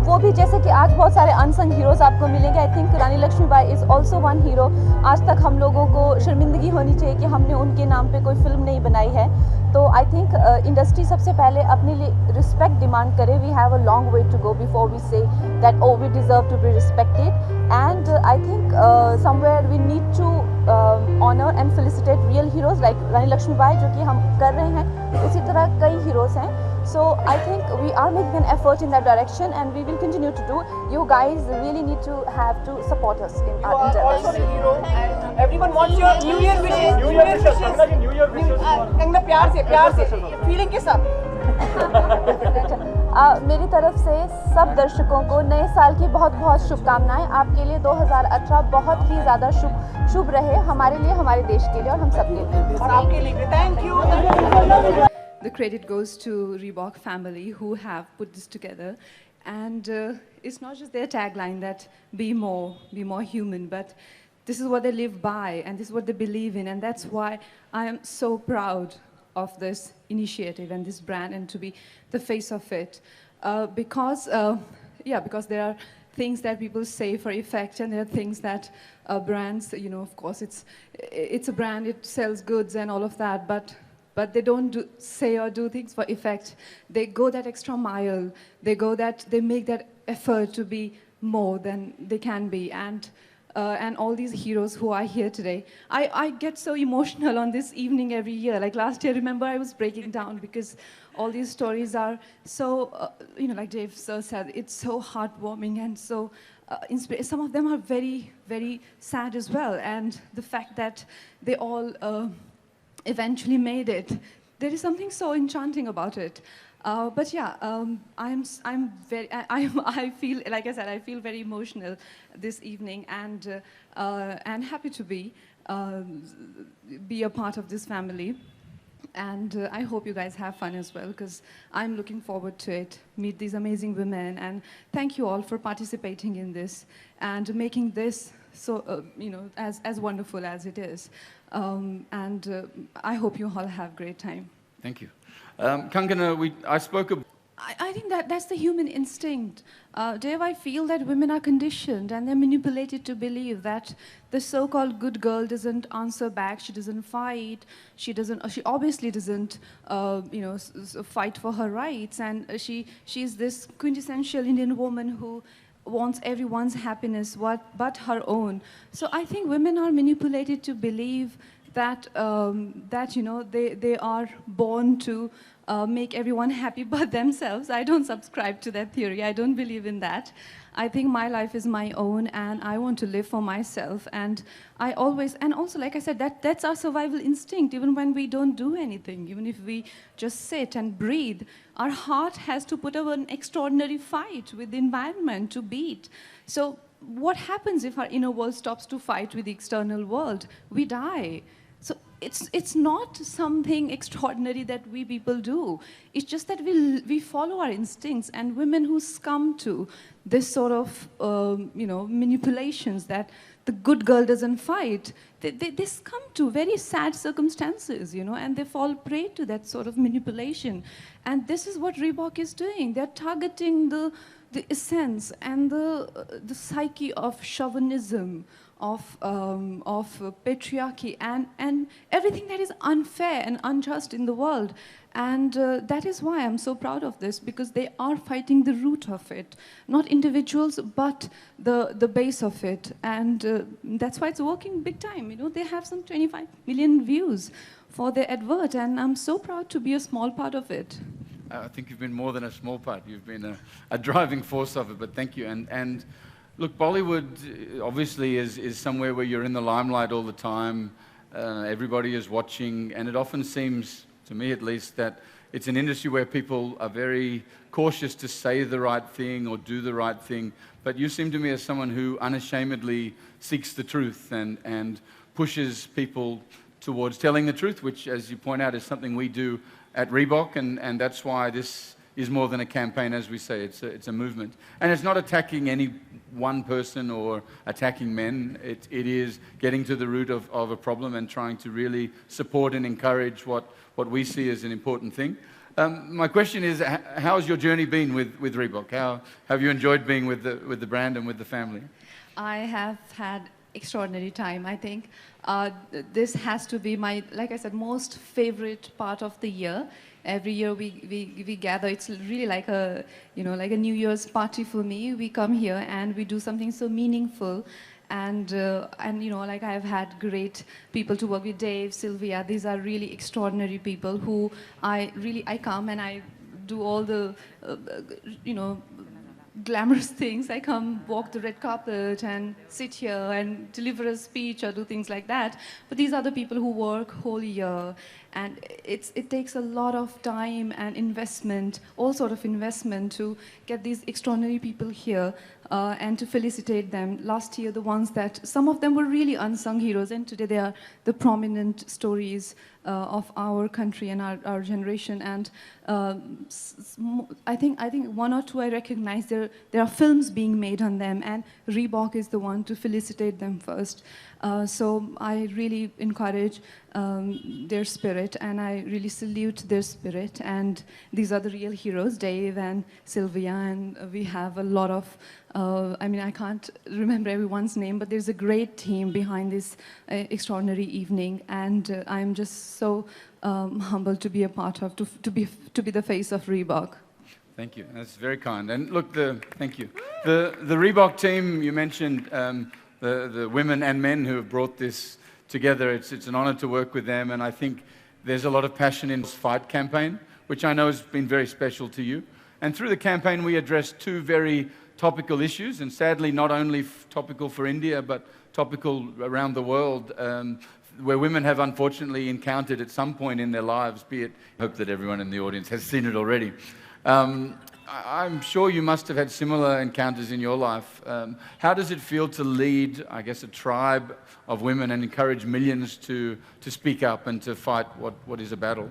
S1: वो भी जैसे कि आज बहुत सारे अनसंग हीरोज़ आपको मिलेंगे। I think Rani Lakshmibai is also one hero. आज तक हम लोगों को शर्मिंदगी होनी चाहिए कि हमने उनके नाम पे कोई फिल्म नहीं बनाई है। तो आई थिंक इंडस्ट्री सबसे पहले अपने लिए रिस्पेक्ट डिमांड करे। We have a long way to go before we say that oh we deserve to be respected. And I think somewhere we need to honour and felicitate real heroes like Rani Lakshmibai, जो कि हम कर रहे हैं। इसी तरह कई हीरोज़ हैं। So I think we are making an effort in that direction, and we will continue to do. You guys really need to have to support us in our
S6: also
S1: endeavors.
S6: the hero and everyone wants your New Year wishes.
S2: New Year wishes. Kangana ji, New Year wishes.
S6: Kangana प्यार से feeling के साथ।
S1: मेरी तरफ से सब दर्शकों को नए साल की बहुत बहुत शुभकामनाएं। आपके लिए 2018 बहुत ही ज़्यादा शुभ रहे, हमारे लिए, हमारे देश के लिए और हम सबके लिए।
S6: और आपके लिए thank you.
S11: The credit goes to Reebok family who have put this together, and it's not just their tagline that be more human, but this is what they live by and this is what they believe in, and that's why I am so proud of this initiative and this brand and to be the face of it, because there are things that people say for effect, and there are things that brands, of course it's a brand, it sells goods and all of that, but they don't say or do things for effect. They go that extra mile. They make that effort to be more than they can be. And all these heroes who are here today, I get so emotional on this evening every year. Like last year, remember, I was breaking down because all these stories are so, like Dave Sir said, it's so heartwarming and so inspiring. Some of them are very, very sad as well. And the fact that they all eventually made it, there is something so enchanting about it. But yeah, I feel, like I said, I feel very emotional this evening, and happy to be a part of this family. And I hope you guys have fun as well, because I'm looking forward to it, meet these amazing women, and thank you all for participating in this and making this so, as wonderful as it is. I hope you all have a great time.
S12: Thank you. Kangana, I spoke about...
S11: I think that's the human instinct. Dave, I feel that women are conditioned and they're manipulated to believe that the so-called good girl doesn't answer back, she doesn't fight, she obviously doesn't, fight for her rights, and she's this quintessential Indian woman who wants everyone's happiness but her own. So I think women are manipulated to believe that that they are born to make everyone happy but themselves. I don't subscribe to that theory. I don't believe in that. I think my life is my own, and I want to live for myself. And I always, and also, like I said, that's our survival instinct. Even when we don't do anything, even if we just sit and breathe, our heart has to put up an extraordinary fight with the environment to beat. So what happens if our inner world stops to fight with the external world? We die. So it's not something extraordinary that we people do. It's just that we follow our instincts, and women who succumb to this sort of manipulations that the good girl doesn't fight, they succumb to very sad circumstances, and they fall prey to that sort of manipulation. And this is what Reebok is doing. They're targeting the essence and the psyche of chauvinism, of patriarchy, and everything that is unfair and unjust in the world. And that is why I'm so proud of this, because they are fighting the root of it, not individuals, but the base of it. And that's why it's working big time. They have some 25 million views for their advert, and I'm so proud to be a small part of it.
S12: I think you've been more than a small part. You've been a driving force of it, but thank you. And look, Bollywood obviously is somewhere where you're in the limelight all the time. Everybody is watching, and it often seems, to me at least, that it's an industry where people are very cautious to say the right thing or do the right thing. But you seem to me as someone who unashamedly seeks the truth and pushes people towards telling the truth, which, as you point out, is something we do at Reebok, and that's why this is more than a campaign, as we say. It's a movement. And it's not attacking any one person or attacking men. It is getting to the root of a problem and trying to really support and encourage what we see as an important thing. My question is, how has your journey been with Reebok? How have you enjoyed being with the brand and with the family?
S11: I have had extraordinary time. I think this has to be my, like I said, most favorite part of the year. Every year we gather. It's really like a like a New Year's party for me. We come here and we do something so meaningful. And like I've had great people to work with, Dave, Sylvia. These are really extraordinary people who I come and I do all the glamorous things. I come walk the red carpet and sit here and deliver a speech or do things like that. But these are the people who work whole year, and it takes a lot of time and investment, all sort of investment, to get these extraordinary people here and to felicitate them. Last year, the ones that, some of them were really unsung heroes, and today they are the prominent stories of our country and our generation. And I think one or two I recognize. There are films being made on them, and Reebok is the one to felicitate them first. So I really encourage their spirit, and I really salute their spirit. And these are the real heroes, Dave and Sylvia, and we have a lot of, I can't remember everyone's name, but there's a great team behind this extraordinary evening, and I'm just so humbled to be a part of, to be the face of Reebok.
S12: Thank you. That's very kind. And look, thank you. The Reebok team, you mentioned the women and men who have brought this together. It's an honor to work with them, and I think there's a lot of passion in this Fight campaign, which I know has been very special to you. And through the campaign, we addressed two very topical issues, and sadly not only topical for India, but topical around the world, where women have unfortunately encountered at some point in their lives, be it, I hope that everyone in the audience has seen it already. I'm sure you must have had similar encounters in your life. How does it feel to lead, I guess, a tribe of women and encourage millions to speak up and to fight what is a battle?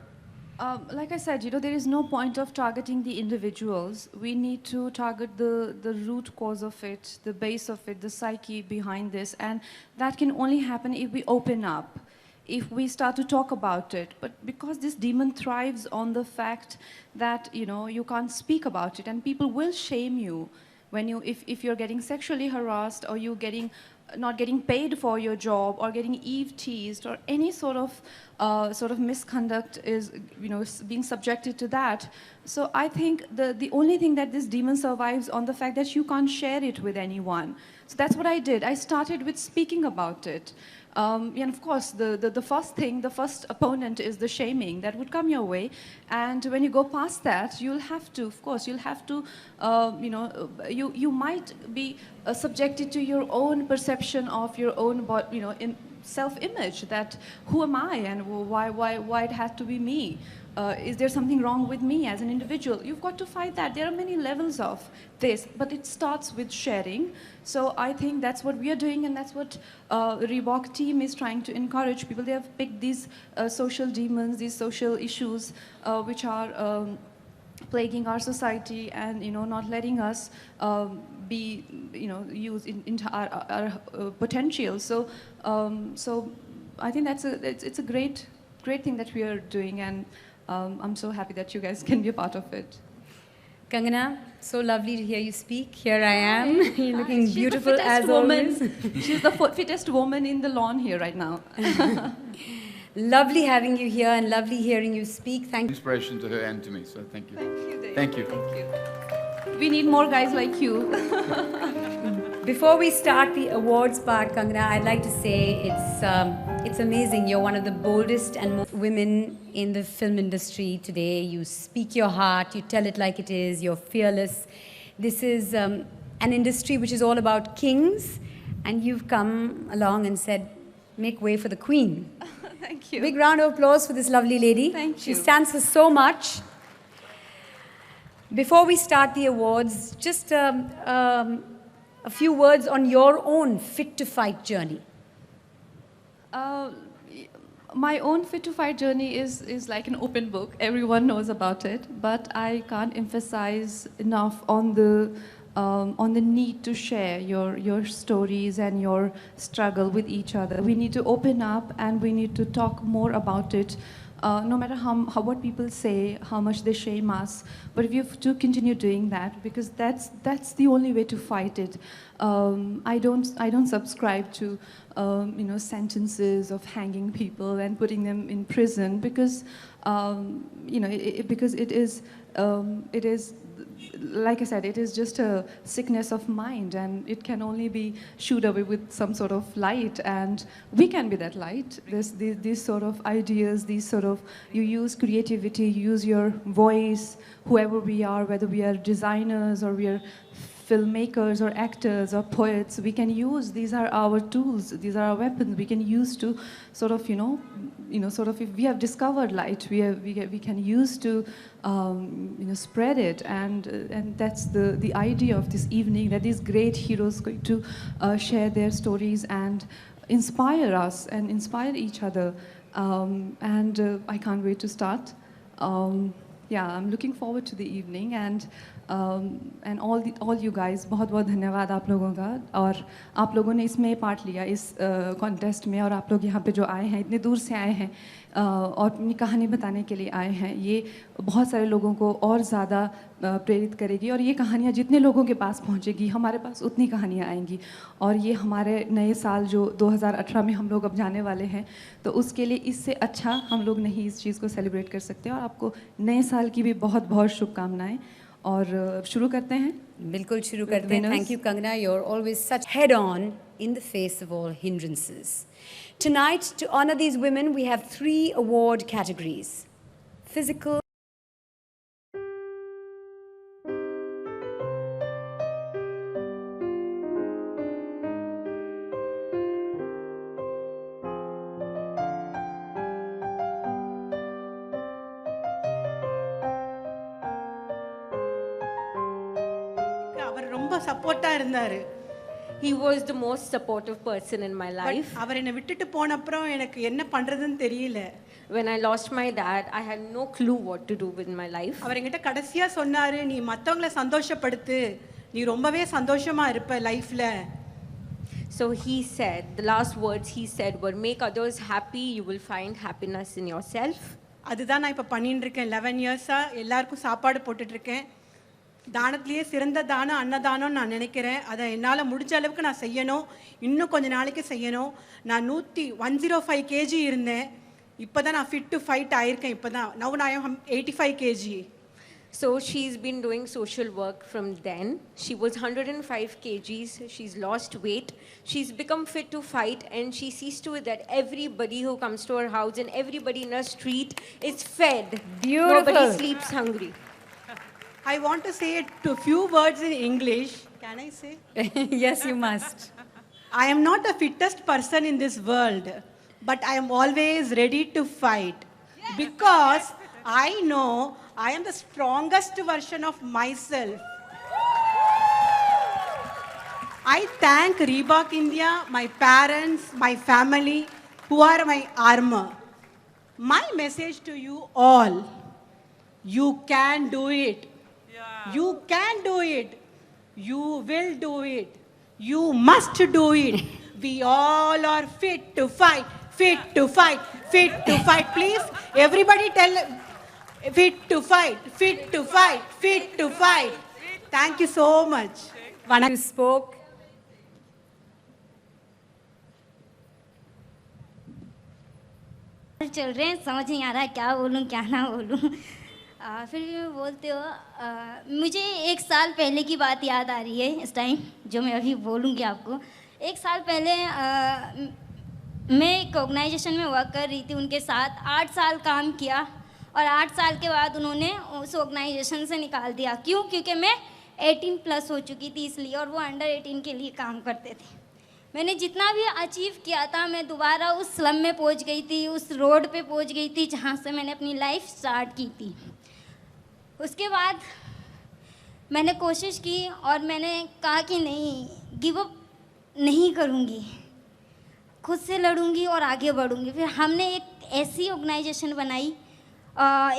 S11: Like I said, there is no point of targeting the individuals. We need to target the root cause of it, the base of it, the psyche behind this. And that can only happen if we open up, if we start to talk about it. But because this demon thrives on the fact that, you can't speak about it, and people will shame you. when you, if you're getting sexually harassed, or you're getting not getting paid for your job, or getting eve teased, or any sort of misconduct is, being subjected to that. So I think the only thing that this demon survives on the fact that you can't share it with anyone. So that's what I did. I started with speaking about it. And of course, the first thing, the first opponent is the shaming that would come your way. And when you go past that, you'll have to, of course, you might be subjected to your own perception of your own, in self-image, that who am I and why it had to be me? Is there something wrong with me as an individual? You've got to fight that. There are many levels of this, but it starts with sharing. So I think that's what we are doing, and that's what Reebok team is trying to encourage people. They have picked these social demons, these social issues, which are plaguing our society, and not letting us be use into our potential. So I think it's a great thing that we are doing, and I'm so happy that you guys can be a part of it.
S13: Kangana, so lovely to hear you speak. Here I am, you're looking
S11: She's
S13: beautiful
S11: the fittest
S13: as
S11: woman.
S13: always.
S11: She's the fittest woman in the lawn here right now.
S13: Lovely having you here, and lovely hearing you speak. Thank you.
S12: Inspiration to her and to me, so thank you.
S11: Thank you, Dave.
S12: Thank you.
S11: Thank you. We need more guys like you.
S13: Before we start the awards part, Kangana, I'd like to say it's amazing. You're one of the boldest and most women in the film industry today. You speak your heart, you tell it like it is, you're fearless. This is an industry which is all about kings, and you've come along and said, make way for the queen.
S11: Thank you.
S13: Big round of applause for this lovely lady.
S11: Thank
S13: She
S11: you.
S13: stands for so much. Before we start the awards, just a few words on your own Fit to Fight journey.
S11: My own Fit to Fight journey is like an open book. Everyone knows about it, but I can't emphasize enough on the need to share your stories and your struggle with each other. We need to open up, and we need to talk more about it. No matter what people say, how much they shame us, but if you have to continue doing that, because that's the only way to fight it. I don't subscribe to sentences of hanging people and putting them in prison, because because it is like I said, it is just a sickness of mind, and it can only be shooed away with some sort of light, and we can be that light. There's these sort of ideas, you use creativity, you use your voice, whoever we are, whether we are designers or we are filmmakers or actors or poets, we can use, these are our tools, these are our weapons, we can use to if we have discovered light, we can use to spread it, and that's the idea of this evening, that these great heroes going to share their stories and inspire us and inspire each other, and I can't wait to start. I'm looking forward to the evening, and all you guys, बहुत धन्यवाद आप लोगों का, और आप लोगों ने इसमें पार्ट लिया इस कॉन्टेस्ट में, और आप लोग यहाँ पे जो आए हैं, इतने दूर से आए हैं और अपनी कहानी बताने के लिए आए हैं, ये बहुत सारे लोगों को और ज़्यादा प्रेरित करेगी, और ये कहानियाँ जितने लोगों के पास पहुँचेगी, हमारे पास उतनी कहानियाँ आएंगी, और ये हमारे नए साल जो 2018 में हम लोग अब जाने वाले हैं, तो उसके लिए इससे अच्छा हम लोग नहीं इस चीज़ को सेलिब्रेट कर सकते, और आपको नए साल की भी बहुत बहुत शुभकामनाएं, और शुरू करते हैं.
S13: बिल्कुल शुरू करते हैं. Thank you, Kangana. You're always such head on in the face of all hindrances. Tonight, to honor these women, we have 3 award categories: physical,
S14: சப்போர்ட்டா இருந்தாரு.
S3: He was the most supportive person in my life.
S14: அவர் என்னை விட்டுட்டு போன அப்புறம் எனக்கு என்ன பண்றதுன்னு தெரியல.
S3: When I lost my dad, I had no clue what to do with my life.
S14: அவர் என்கிட்ட கடைசியா சொன்னாரு, நீ மத்தவங்களை சந்தோஷப்படுத்து, நீ ரொம்பவே சந்தோஷமா இருப்ப லைஃப்ல.
S3: So he said, the last words he said were, make others happy, you will find happiness in yourself.
S14: அதுதான் நான் இப்ப பண்ணிட்டு இருக்கேன். 11 இயர்ஸா எல்லாருக்கும் சாப்பாடு போட்டுட்டு இருக்கேன். தானத்திலேயே சிறந்த தானம் அன்னதானம்னு நான் நினைக்கிறேன். அதை என்னால் முடிஞ்ச அளவுக்கு நான் செய்யணும். இன்னும் கொஞ்ச நாளைக்கு செய்யணும். நான் 105 kg இருந்தேன். இப்போ தான் நான் ஃபிட் டு ஃபைட் ஆயிருக்கேன். இப்போ தான் now I am 85 kg.
S15: So she's been doing social work from then. She was 105 kgs. She's lost weight. She's become fit to fight, and she sees to it that everybody who comes to her house and everybody in her street is fed.
S13: Beautiful.
S15: Nobody sleeps hungry.
S14: I want to say a few words in English. Can I say?
S13: Yes, you must.
S14: I am not the fittest person in this world, but I am always ready to fight because I know I am the strongest version of myself. I thank Reebok India, my parents, my family, who are my armor. My message to you all, you can do it. You can do it. You will do it. You must do it. We all are fit to fight, fit to fight, fit to fight. Please, everybody tell, fit to fight, fit to fight, fit to fight. Thank you so much.
S13: You spoke.
S16: चल रहे हैं, समझ नहीं आ रहा है क्या बोलूं क्या ना बोलूं। फिर भी मैं बोलते हो, मुझे 1 साल पहले की बात याद आ रही है इस टाइम, जो मैं अभी बोलूँगी आपको। 1 साल पहले मैं एक ऑर्गेनाइजेशन में वर्क कर रही थी, उनके साथ 8 साल काम किया और 8 साल के बाद उन्होंने उस ऑर्गेनाइजेशन से निकाल दिया। क्यों? क्योंकि मैं 18+ हो चुकी थी इसलिए, और वो अंडर 18 के लिए काम करते थे। मैंने जितना भी अचीव किया था, मैं दोबारा उस स्लम में पहुंच गई थी, उस रोड पे पहुंच गई थी जहां से मैंने अपनी लाइफ स्टार्ट की थी। उसके बाद मैंने कोशिश की और मैंने कहा कि नहीं, गिव अप नहीं करूंगी, खुद से लड़ूंगी और आगे बढ़ूंगी। फिर हमने एक ऐसी ऑर्गेनाइजेशन बनाई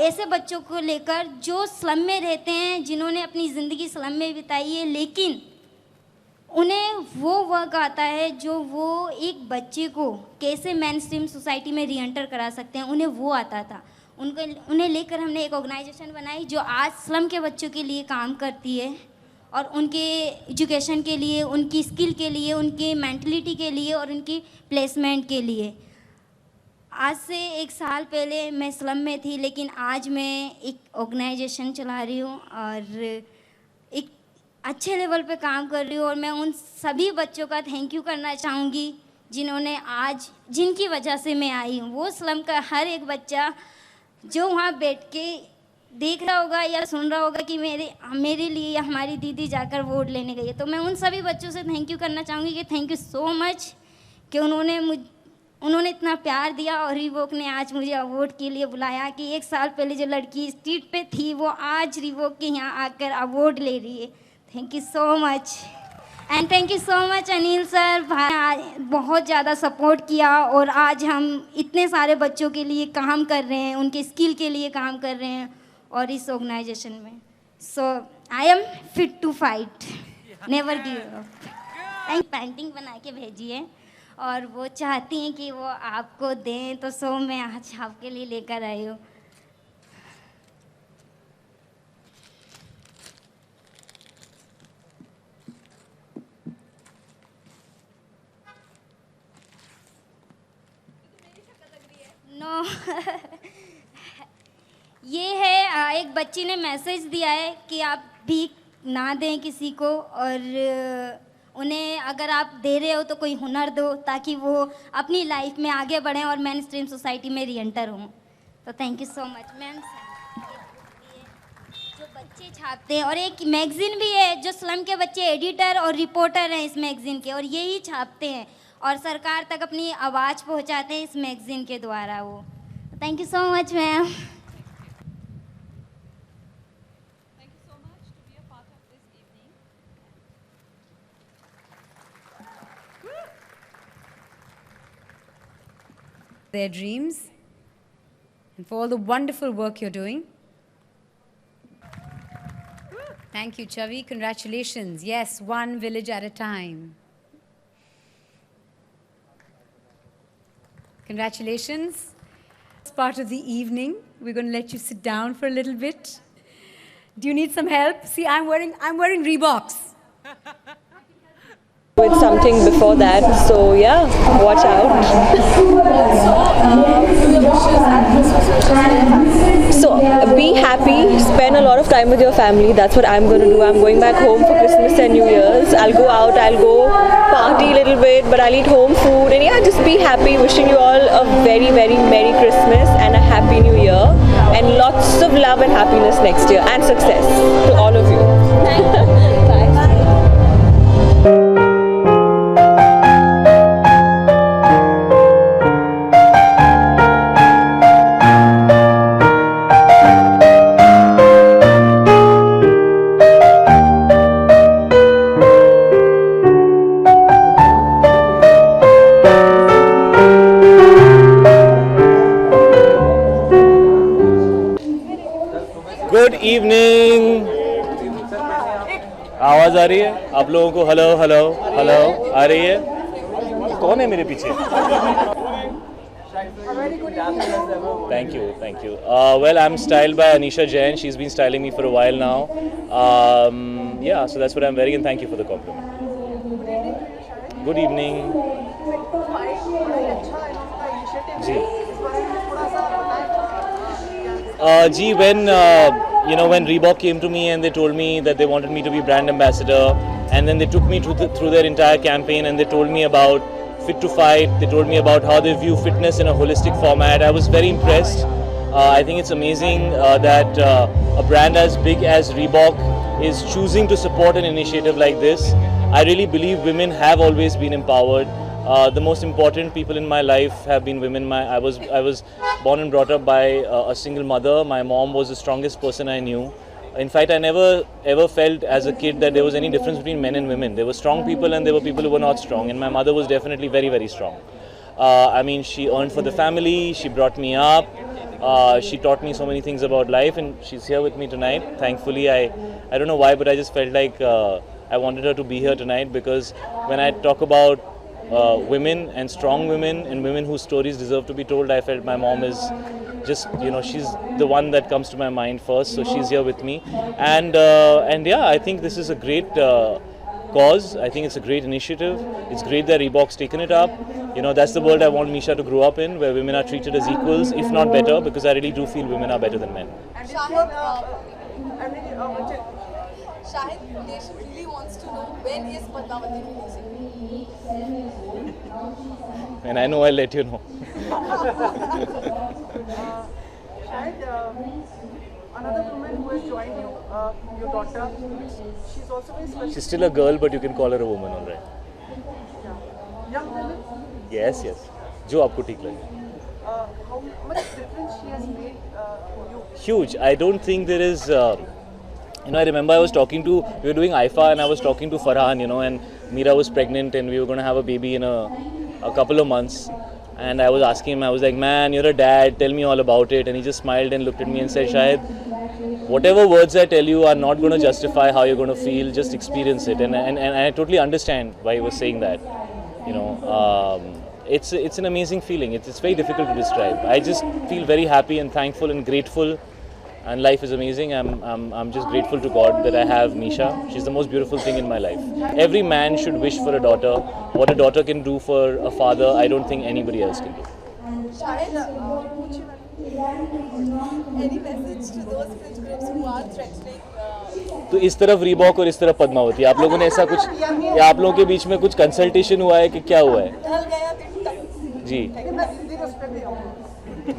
S16: ऐसे बच्चों को लेकर जो स्लम में रहते हैं, जिन्होंने अपनी ज़िंदगी स्लम में बिताई है, लेकिन उन्हें वो वर्क आता है जो वो एक बच्चे को कैसे मेन स्ट्रीम सोसाइटी में रीएंटर करा सकते हैं, उन्हें वो आता था। उन्हें लेकर हमने एक ऑर्गेनाइजेशन बनाई जो आज स्लम के बच्चों के लिए काम करती है और उनके एजुकेशन के लिए, उनकी स्किल के लिए, उनकी मेंटलिटी के लिए और उनकी प्लेसमेंट के लिए। आज से 1 साल पहले मैं स्लम में थी, लेकिन आज मैं एक ऑर्गेनाइजेशन चला रही हूँ और एक अच्छे लेवल पे काम कर रही हूँ। और मैं उन सभी बच्चों का थैंक यू करना चाहूँगी जिन्होंने आज, जिनकी वजह से मैं आई हूँ। वो स्लम का हर एक बच्चा जो वहाँ बैठ के देख रहा होगा या सुन रहा होगा कि मेरे लिए या हमारी दीदी जाकर वोट लेने गई है, तो मैं उन सभी बच्चों से थैंक यू करना चाहूँगी कि थैंक यू सो मच कि उन्होंने इतना प्यार दिया और रीबॉक ने आज मुझे अवार्ड के लिए बुलाया कि 1 साल पहले जो लड़की स्ट्रीट पे थी वो आज रीबॉक के यहाँ आकर अवार्ड ले रही है। Thank you so much and thank you so much Anil sir, भाई बहुत ज़्यादा सपोर्ट किया और आज हम इतने सारे बच्चों के लिए काम कर रहे हैं, उनके स्किल के लिए काम कर रहे हैं और इस ऑर्गेनाइजेशन में। So I am fit to fight, never give up. Painting बना के भेजी है और वो चाहती हैं कि वो आपको दें, तो सो मैं आज आपके लिए लेकर आई हूँ। नो ये है, एक बच्ची ने मैसेज दिया है कि आप भीख ना दें किसी को और उन्हें अगर आप दे रहे हो तो कोई हुनर दो ताकि वो अपनी लाइफ में आगे बढ़ें और मेन स्ट्रीम सोसाइटी में रीएंटर हों। तो thank you so much ma'am. जो बच्चे छापते हैं और एक मैगज़ीन भी है जो स्लम के बच्चे एडिटर और रिपोर्टर हैं इस मैगज़ीन के, और यही छापते हैं और सरकार तक अपनी आवाज़ पहुंचाते हैं इस मैगज़ीन के द्वारा वो। Thank you so much ma'am.
S13: Their dreams and for all the wonderful work you're doing. Thank you, Chavi. Congratulations. Yes, one village at a time. Congratulations. As part of the evening, we're going to let you sit down for a little bit. Do you need some help? See, I'm wearing Reeboks.
S5: With something before that, so yeah, watch out. So be happy, spend a lot of time with your family. That's what I'm going to do. I'm going back home for Christmas and New Year's. I'll go out, I'll go party a little bit, but I'll eat home food. And yeah, just be happy. Wishing you all a very, very Merry Christmas and a Happy New Year. And lots of love and happiness next year. And success to all of you. Bye.
S17: Good evening. आवाज़ आ रही है आप लोगों को? Hello hello hello आ रही है? कौन है मेरे पीछे? Thank you, thank you. Well, I'm styled by Anisha Jain. She's been styling me for a while now. Yeah, so that's what I'm wearing, and thank you for the compliment. Good evening. Ji, when Reebok came to me and they told me that they wanted me to be brand ambassador, and then they took me through their entire campaign, and they told me about Fit to Fight. They told me about how they view fitness in a holistic format. I was very impressed. I think it's amazing that a brand as big as Reebok is choosing to support an initiative like this. I really believe women have always been empowered. The most important people in my life have been women. I was born and brought up by a single mother. My mom was the strongest person I knew. In fact, I never ever felt as a kid that there was any difference between men and women. There were strong people and there were people who were not strong. And my mother was definitely very, very strong. I mean, she earned for the family. She brought me up. She taught me so many things about life, and she's here with me tonight. Thankfully, I don't know why, but I just felt like I wanted her to be here tonight, because when I talk about women and strong women and women whose stories deserve to be told, I felt my mom is just, she's the one that comes to my mind first. So she's here with me, and yeah, I think this is a great cause. I think it's a great initiative. It's great that Reebok's taken it up. That's the world I want Misha to grow up in, where women are treated as equals, if not better, because I really do feel women are better than men.
S18: Shahid, Nation really wants to know, when is Padmavati releasing?
S17: And I know I'll let you know.
S6: Shahid, another woman who has joined you, your daughter, she's also very special.
S17: She's still a girl, but you can call her a woman, all right?
S6: Yeah. Young woman?
S17: Yes, yes. जो आपको ठीक लगे.
S6: How much difference she has made for you?
S17: Huge. I don't think there is. I remember we were doing IFA, and I was talking to Farhan, and Meera was pregnant, and we were going to have a baby in a couple of months. And I was asking him, I was like, man, you're a dad, tell me all about it. And he just smiled and looked at me and said, Shahid, whatever words I tell you are not going to justify how you're going to feel, just experience it. And I totally understand why he was saying that. It's an amazing feeling. It's very difficult to describe. I just feel very happy and thankful and grateful. And life is amazing. I'm just grateful to God that I have Misha. She's the most beautiful thing in my life. Every man should wish for a daughter. What a daughter can do for a father, I don't think anybody else can do.
S18: Shahid, any message to those fringe groups who are threatening?
S17: तो इस तरफ Reebok और इस तरफ पद्मावती, आप लोगों ने ऐसा कुछ, या आप लोगों के बीच में कुछ कंसल्टेशन हुआ है कि क्या हुआ है? जी,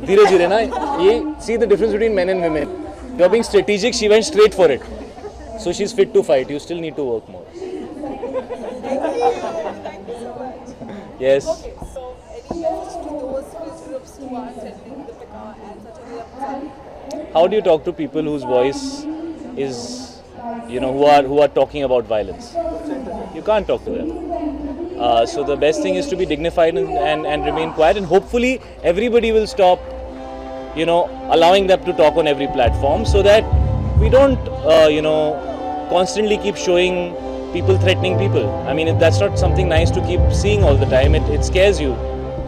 S17: धीरे धीरे ना, ये see the difference between men and women. You're being strategic. She went straight for it. So she's fit to fight. You still need to work more. Yes.
S18: Okay, so any message to those fringe groups who are threatening the Pika and such a
S17: How do you talk to people whose voice is, who are talking about violence? You can't talk to them. So the best thing is to be dignified and remain quiet, and hopefully everybody will stop, allowing them to talk on every platform, so that we don't, constantly keep showing people threatening people. I mean, that's not something nice to keep seeing all the time. It scares you,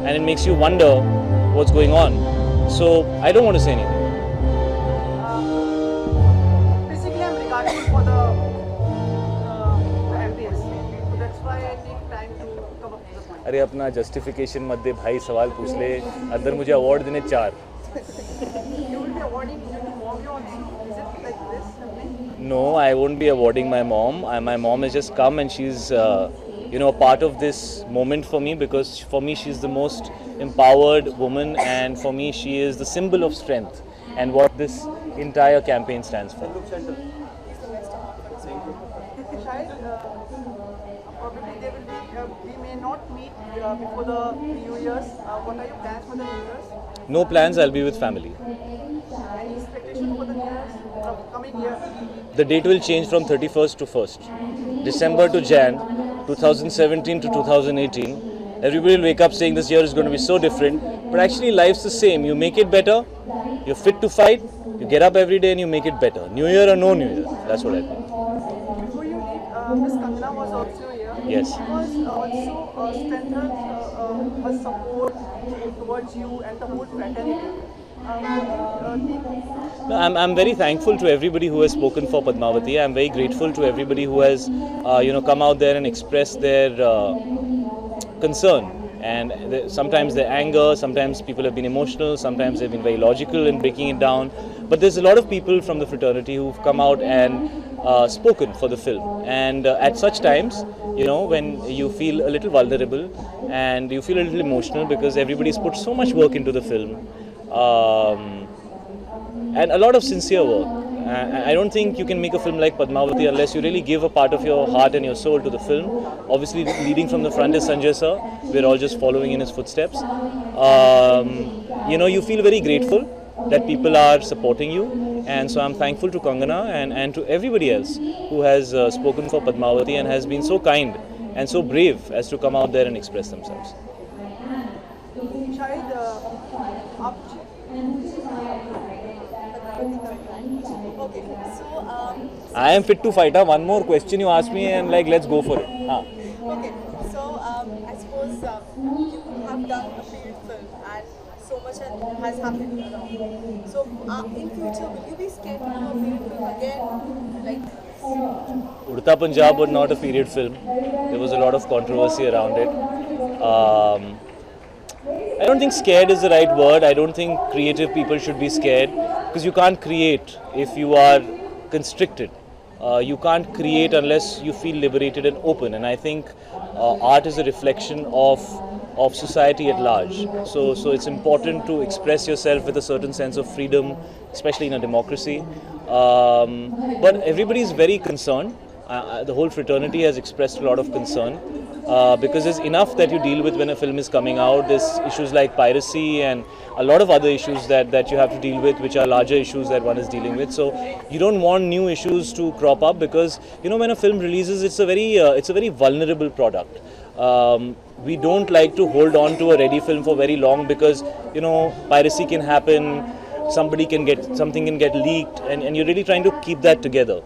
S17: and it makes you wonder what's going on. So I don't want to say anything.
S6: Basically,
S17: अरे अपना justification मत दे भाई, सवाल पूछ ले, अंदर मुझे award देने 4. No, I won't be awarding my mom. My mom has just come and she's, you know, a part of this moment for me, because for me she's the most empowered woman, and for me she is the symbol of strength and what this entire campaign stands for.
S6: Probably they will be, we may not meet before the New Year's. What are your plans for the New Year's?
S17: No plans, I'll be with family.
S6: Any expectations for the New Year's coming year?
S17: The date will change from 31st to 1st. December to Jan, 2017 to 2018. Everybody will wake up saying this year is going to be so different, but actually life's the same. You make it better, you're fit to fight, you get up every day and you make it better. New Year or no New Year, that's what I think.
S6: Before you leave, Miss Kangana was also here.
S17: Yes.
S6: She was also strengthened her support towards you and the whole fraternity.
S17: No, I'm very thankful to everybody who has spoken for Padmavati. I'm very grateful to everybody who has, you know, come out there and expressed their concern. And sometimes their anger, sometimes people have been emotional, sometimes they've been very logical in breaking it down. But there's a lot of people from the fraternity who've come out and spoken for the film. And at such times, you know, when you feel a little vulnerable and you feel a little emotional because everybody's put so much work into the film. And a lot of sincere work. I don't think you can make a film like Padmavati unless you really give a part of your heart and your soul to the film. Obviously, leading from the front is Sanjay sir. We're all just following in his footsteps. You know, you feel very grateful that people are supporting you, and so I'm thankful to Kangana and to everybody else who has spoken for Padmavati and has been so kind and so brave as to come out there and express themselves. I am fit to fight. One more question you ask me and like let's go for it.
S18: Okay, so I suppose you have done a period film and so much has happened around. So in future, will you be scared to do a period film again? Like
S17: Udta Punjab was not a period film. There was a lot of controversy around it. I don't think scared is the right word. I don't think creative people should be scared because you can't create if you are constricted. You can't create unless you feel liberated and open, and I think art is a reflection of society at large. So it's important to express yourself with a certain sense of freedom, especially in a democracy. But everybody is very concerned. The whole fraternity has expressed a lot of concern because there's enough that you deal with when a film is coming out. There's issues like piracy and a lot of other issues that you have to deal with, which are larger issues that one is dealing with. So you don't want new issues to crop up because, you know, when a film releases, it's a very vulnerable product. We don't like to hold on to a ready film for very long because, you know, piracy can happen, something can get leaked, and you're really trying to keep that together.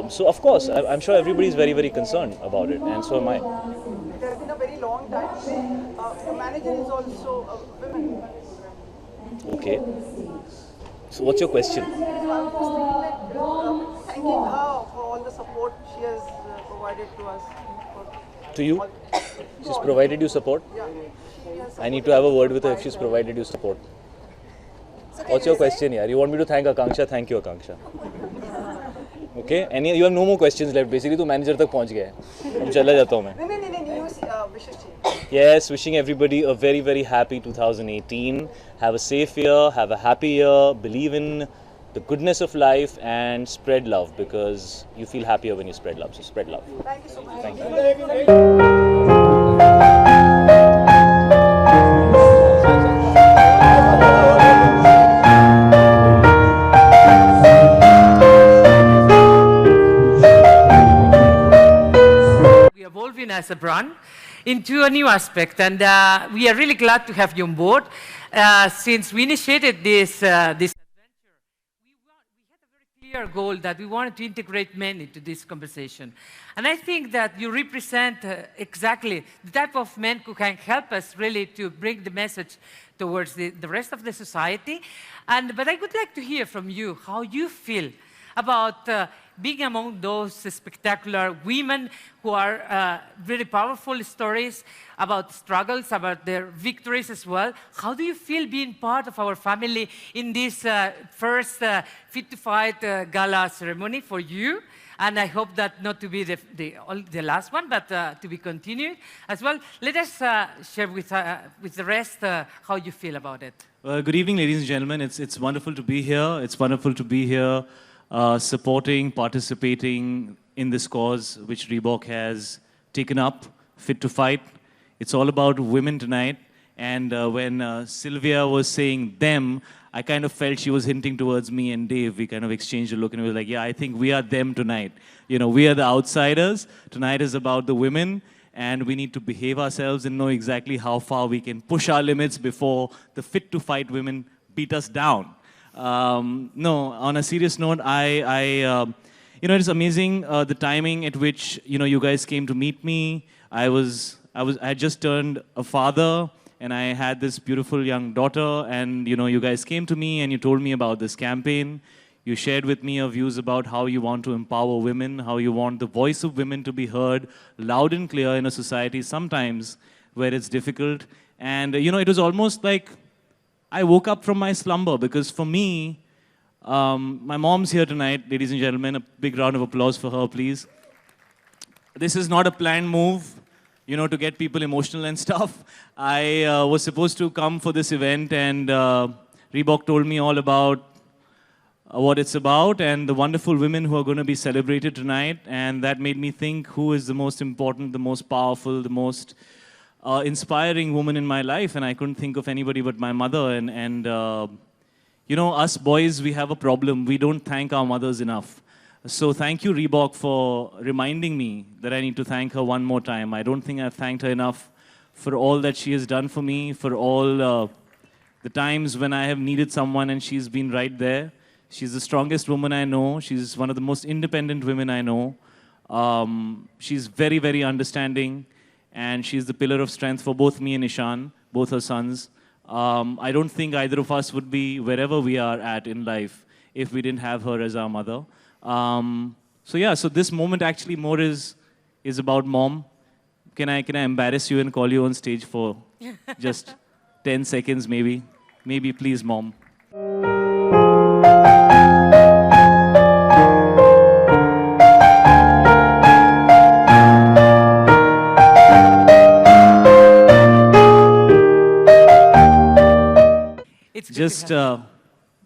S17: So of course, I'm sure everybody is very, very concerned about it, and so am I.
S6: It has been a very long time. Your manager is also a woman.
S17: Okay. So what's your question?
S6: So I was just thinking that thanking her for all the support she has provided to us.
S17: To you? She's provided you support? I need to have a word with her if she's provided you support. What's your question here? You want me to thank Akanksha? Thank you, Akanksha. Okay? You have no more questions left. Basically, तो manager तक पहुँच गया है. अब चला जाता हूँ मैं. Yes, wishing everybody a very, very happy 2018. Have a safe year, have a happy year, believe in the goodness of life and spread love because you feel happier when you spread love. So spread love.
S6: Thank you so much.
S17: Thank you.
S19: We evolve in as a brand into a new aspect, and we are really glad to have you on board. Since we initiated this adventure, we had a very clear goal that we wanted to integrate men into this conversation. And I think that you represent exactly the type of men who can help us really to bring the message towards the rest of the society. But I would like to hear from you how you feel about being among those spectacular women who are very powerful stories about struggles, about their victories as well. How do you feel being part of our family in this first Fit to Fight gala ceremony for you? And I hope that not to be the last one, but to be continued as well. Let us share with the rest how you feel about it.
S17: Good evening, ladies and gentlemen. It's wonderful to be here. It's wonderful to be here supporting, participating in this cause which Reebok has taken up, Fit to Fight. It's all about women tonight. And when Sylvia was saying them, I kind of felt she was hinting towards me and Dave. We kind of exchanged a look and we were like, yeah, I think we are them tonight. You know, we are the outsiders. Tonight is about the women. And we need to behave ourselves and know exactly how far we can push our limits before the Fit to Fight women beat us down. No, on a serious note, you know, it's amazing the timing at which, you know, you guys came to meet me. I had just turned a father and I had this beautiful young daughter, and, you know, you guys came to me and you told me about this campaign. You shared with me your views about how you want to empower women, how you want the voice of women to be heard loud and clear in a society sometimes where it's difficult. And, you know, it was almost like I woke up from my slumber, because for me, my mom's here tonight, ladies and gentlemen. A big round of applause for her, please. This is not a planned move, you know, to get people emotional and stuff. I was supposed to come for this event, and Reebok told me all about what it's about and the wonderful women who are going to be celebrated tonight. And that made me think, who is the most important, the most powerful, the most inspiring woman in my life? And I couldn't think of anybody but my mother. And you know, us boys, we have a problem. We don't thank our mothers enough. So thank you, Reebok, for reminding me that I need to thank her one more time. I don't think I've thanked her enough for all that she has done for me, for all the times when I have needed someone and she's been right there. She's the strongest woman I know. She's one of the most independent women I know. She's very, very understanding, and she's the pillar of strength for both me and Ishan, both her sons. I don't think either of us would be wherever we are at in life if we didn't have her as our mother. So yeah, so this moment actually more is about Mom. Can I embarrass you and call you on stage for just 10 seconds maybe? Maybe, please, Mom. Just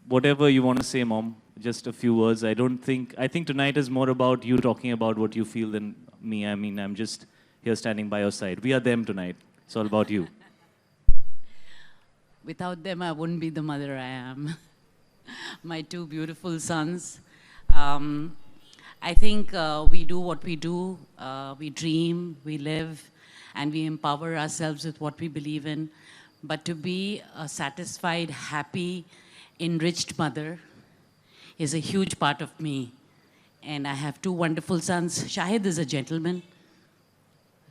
S17: whatever you want to say, Mom. Just a few words. I think tonight is more about you talking about what you feel than me. I mean, I'm just here standing by your side. We are them tonight. It's all about you.
S20: Without them, I wouldn't be the mother I am. My two beautiful sons. I think we do what we do. We dream, we live, and we empower ourselves with what we believe in. But to be a satisfied, happy, enriched mother is a huge part of me. And I have two wonderful sons. Shahid is a gentleman.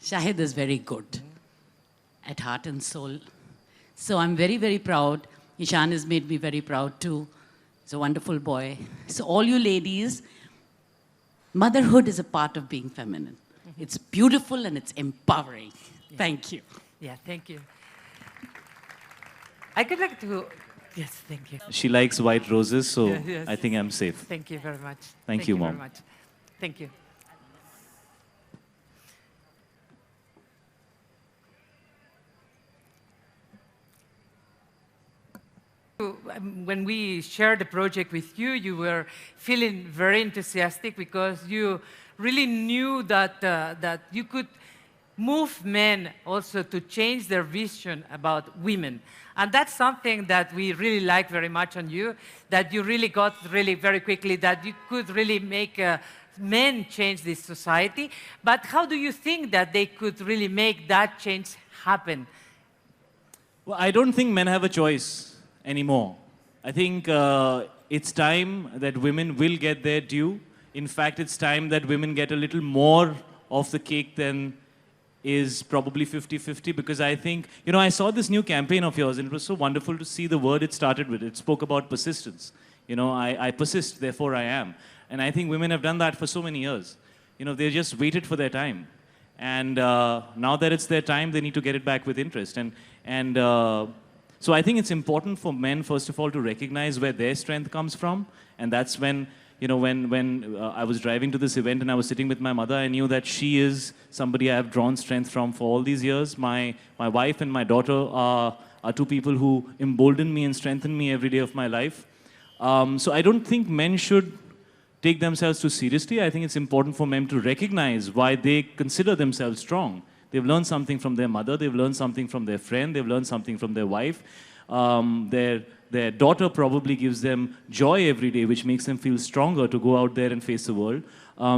S20: Shahid is very good at heart and soul. So I'm very, very proud. Ishan has made me very proud too. He's a wonderful boy. So all you ladies, motherhood is a part of being feminine. It's beautiful and it's empowering.
S19: Yeah.
S20: Thank you.
S19: Yeah, thank you. I could like to, yes, thank you.
S17: She likes white roses, so
S19: Yes.
S17: I think I'm safe.
S19: Thank you very much.
S17: Thank you, Mom.
S19: Very much. Thank you. When we shared the project with you, you were feeling very enthusiastic because you really knew that, that you could move men also to change their vision about women. And that's something that we really like very much on you, that you really got really very quickly, that you could really make men change this society. But how do you think that they could really make that change happen?
S17: Well, I don't think men have a choice anymore. I think it's time that women will get their due. In fact, it's time that women get a little more of the cake than is probably 50-50, because I think, you know, I saw this new campaign of yours and it was so wonderful to see the word it started with. It spoke about persistence. You know, I persist, therefore I am.
S21: And I think women have done that for so many years. You know, they just waited for their time. And now that it's their time, they need to get it back with interest. So I think it's important for men, first of all, to recognize where their strength comes from. And that's when, you know, when I was driving to this event and I was sitting with my mother, I knew that she is somebody I have drawn strength from for all these years. My wife and my daughter are two people who embolden me and strengthen me every day of my life. So I don't think men should take themselves too seriously. I think it's important for men to recognize why they consider themselves strong. They've learned something from their mother, they've learned something from their friend, they've learned something from their wife. Their daughter probably gives them joy every day, which makes them feel stronger to go out there and face the world.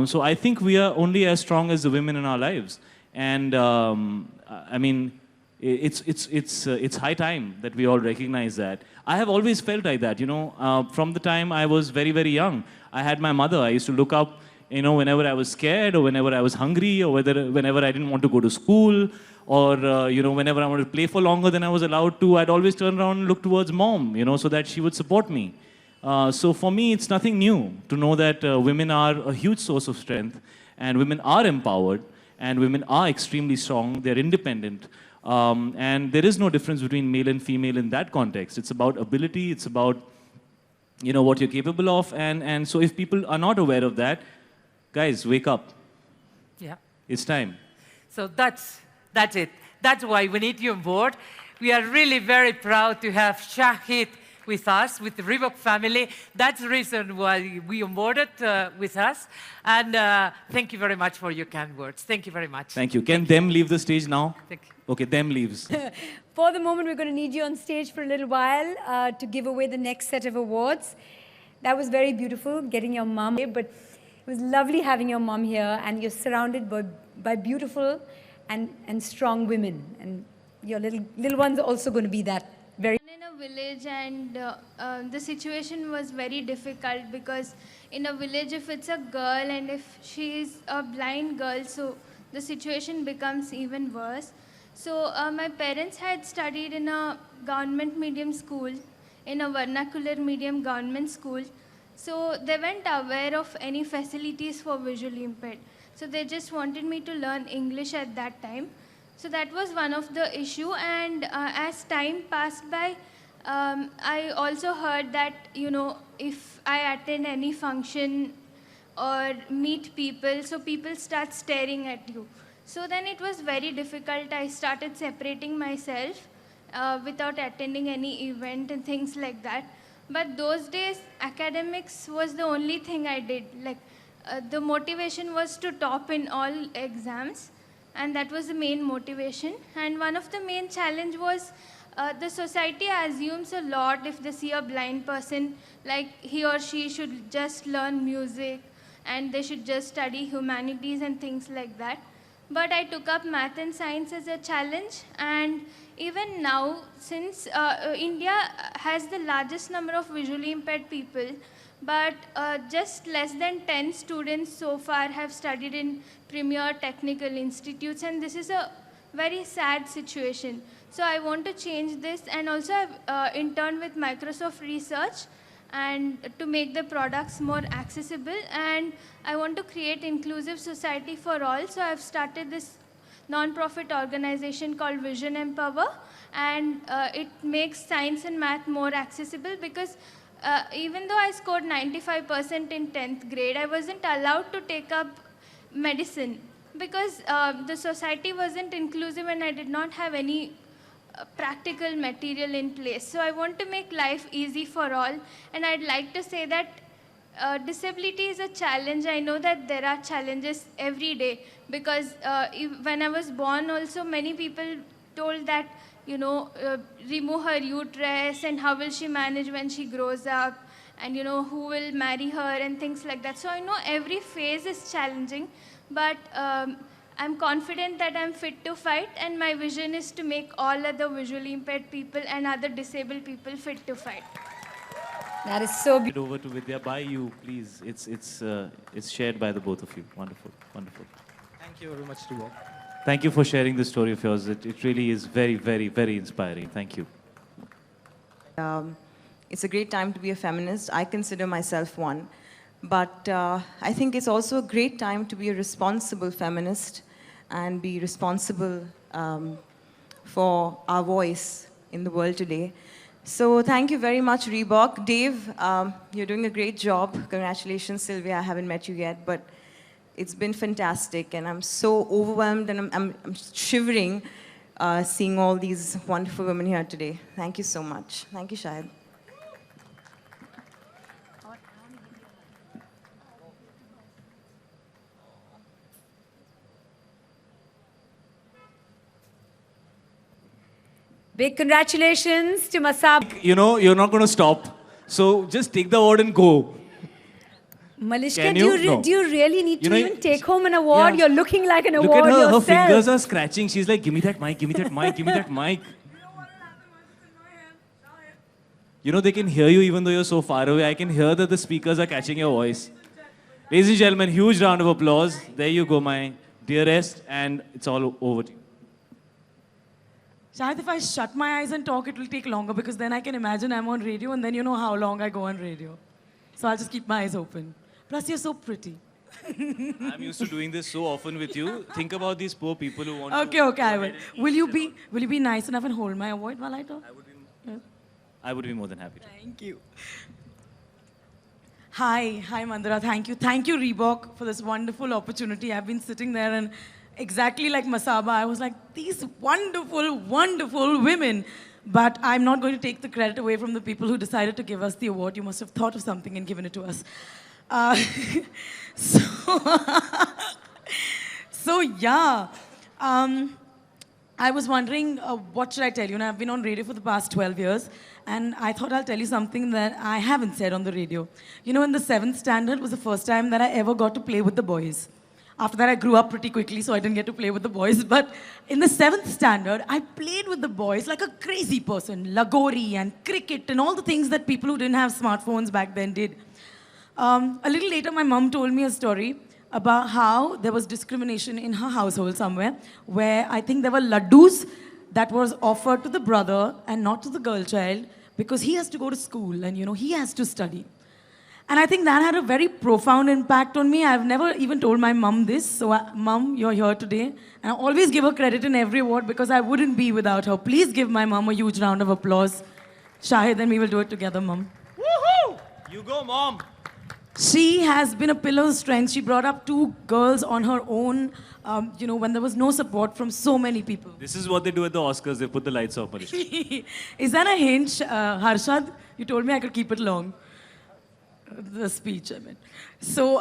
S21: So I think we are only as strong as the women in our lives. And I mean, it's high time that we all recognize that. I have always felt like that, you know, from the time I was very, very young. I had my mother. I used to look up, you know, whenever I was scared or whenever I was hungry or whenever I didn't want to go to school or, you know, whenever I wanted to play for longer than I was allowed to, I'd always turn around and look towards mom, you know, so that she would support me. So for me, it's nothing new to know that women are a huge source of strength and women are empowered and women are extremely strong. They're independent. And there is no difference between male and female in that context. It's about ability. It's about, you know, what you're capable of. And so if people are not aware of that, guys, wake up.
S19: Yeah.
S21: It's time.
S19: So that's it. That's why we need you on board. We are really very proud to have Shahid with us, with the Reebok family. That's the reason why we onboarded with us. And thank you very much for your kind words. Thank you very much.
S21: Thank you. Can them leave the stage now?
S19: Thank you.
S21: Okay, them leaves.
S13: For the moment, we're going to need you on stage for a little while to give away the next set of awards. That was very beautiful, getting your mom here, but it was lovely having your mom here, and you're surrounded by beautiful and strong women, and your little ones are also going to be that. Very
S22: in a village, and the situation was very difficult because in a village, if it's a girl and if she is a blind girl, so the situation becomes even worse. So my parents had studied in a government medium school, in a vernacular medium government school. So they weren't aware of any facilities for visually impaired. So they just wanted me to learn English at that time. So that was one of the issue. And as time passed by, I also heard that, you know, if I attend any function or meet people, so people start staring at you. So then it was very difficult. I started separating myself without attending any event and things like that. But those days, academics was the only thing I did. Like the motivation was to top in all exams, and that was the main motivation. And one of the main challenge was the society assumes a lot if they see a blind person, like he or she should just learn music and they should just study humanities and things like that. But I took up math and science as a challenge, and even now, since India has the largest number of visually impaired people, but just less than 10 students so far have studied in premier technical institutes, and this is a very sad situation. So I want to change this, and also I've interned with Microsoft Research and to make the products more accessible, and I want to create inclusive society for all. So I've started this non-profit organization called Vision Empower, and it makes science and math more accessible because even though I scored 95% in 10th grade, I wasn't allowed to take up medicine because the society wasn't inclusive and I did not have any practical material in place. So I want to make life easy for all, and I'd like to say that disability is a challenge. I know that there are challenges every day because when I was born also many people told that, you know, remove her uterus and how will she manage when she grows up, and you know, who will marry her and things like that. So I know every phase is challenging, but I'm confident that I'm fit to fight, and my vision is to make all other visually impaired people and other disabled people fit to fight.
S13: That is so beautiful.
S21: Over to Vidya, by you, please. It's shared by the both of you. Wonderful, wonderful.
S23: Thank you very much, Reebok.
S21: Thank you for sharing this story of yours. It really is very, very, very inspiring. Thank you.
S24: It's a great time to be a feminist. I consider myself one.
S5: But I think it's also a great time to be a responsible feminist and be responsible for our voice in the world today. So thank you very much, Reebok. Dave, you're doing a great job. Congratulations, Sylvia. I haven't met you yet, but it's been fantastic. And I'm so overwhelmed and I'm shivering seeing all these wonderful women here today. Thank you so much. Thank you, Shahid.
S4: Big congratulations to Masaba.
S21: You know, you're not going to stop. So just take the award and go.
S4: Malishka,
S21: Can
S4: do
S21: you?
S4: you,
S21: No.
S4: do you really need
S21: You
S4: to
S21: know,
S4: even take home an award?
S21: yeah.
S4: You're looking like an
S21: Look
S4: award
S21: at her.
S4: yourself.
S21: Her fingers are scratching. She's like, give me that mic, give me that mic, give me that mic. You know, they can hear you even though you're so far away. I can hear that the speakers are catching your voice. Ladies and gentlemen, huge round of applause. There you go, my dearest. And it's all over to you.
S7: Shahid, if I shut my eyes and talk, it will take longer because then I can imagine I'm on radio and then you know how long I go on radio. So I'll just keep my eyes open. Plus, you're so pretty.
S21: I'm used to doing this so often with you. Think about these poor people who want
S7: Okay,
S21: to...
S7: okay, I will. Will you be nice enough and hold my award while I talk?
S21: I would be more than happy to.
S7: Thank you. Hi, Mandira. Thank you. Thank you, Reebok, for this wonderful opportunity. I've been sitting there and exactly like Masaba, I was like, these wonderful, wonderful women. But I'm not going to take the credit away from the people who decided to give us the award. You must have thought of something and given it to us. So yeah. I was wondering, what should I tell you? You know, I've been on radio for the past 12 years, and I thought I'll tell you something that I haven't said on the radio. You know, in the 7th standard was the first time that I ever got to play with the boys. After that, I grew up pretty quickly, so I didn't get to play with the boys. But in the 7th standard, I played with the boys like a crazy person. Lagori and cricket and all the things that people who didn't have smartphones back then did. A little later, my mom told me a story about how there was discrimination in her household somewhere, where I think there were laddus that was offered to the brother and not to the girl child because he has to go to school and, you know, he has to study. And I think that had a very profound impact on me. I've never even told my mom this. So, Mom, you're here today. And I always give her credit in every award because I wouldn't be without her. Please give my mom a huge round of applause. Shahid, and we will do it together, Mom.
S21: Woohoo! You go, Mom.
S7: She has been a pillar of strength. She brought up 2 girls on her own, you know, when there was no support from so many people.
S21: This is what they do at the Oscars. They put the lights off, Malishka.
S7: Is that a hint, Harshad? You told me I could keep it long. The speech, I mean. So,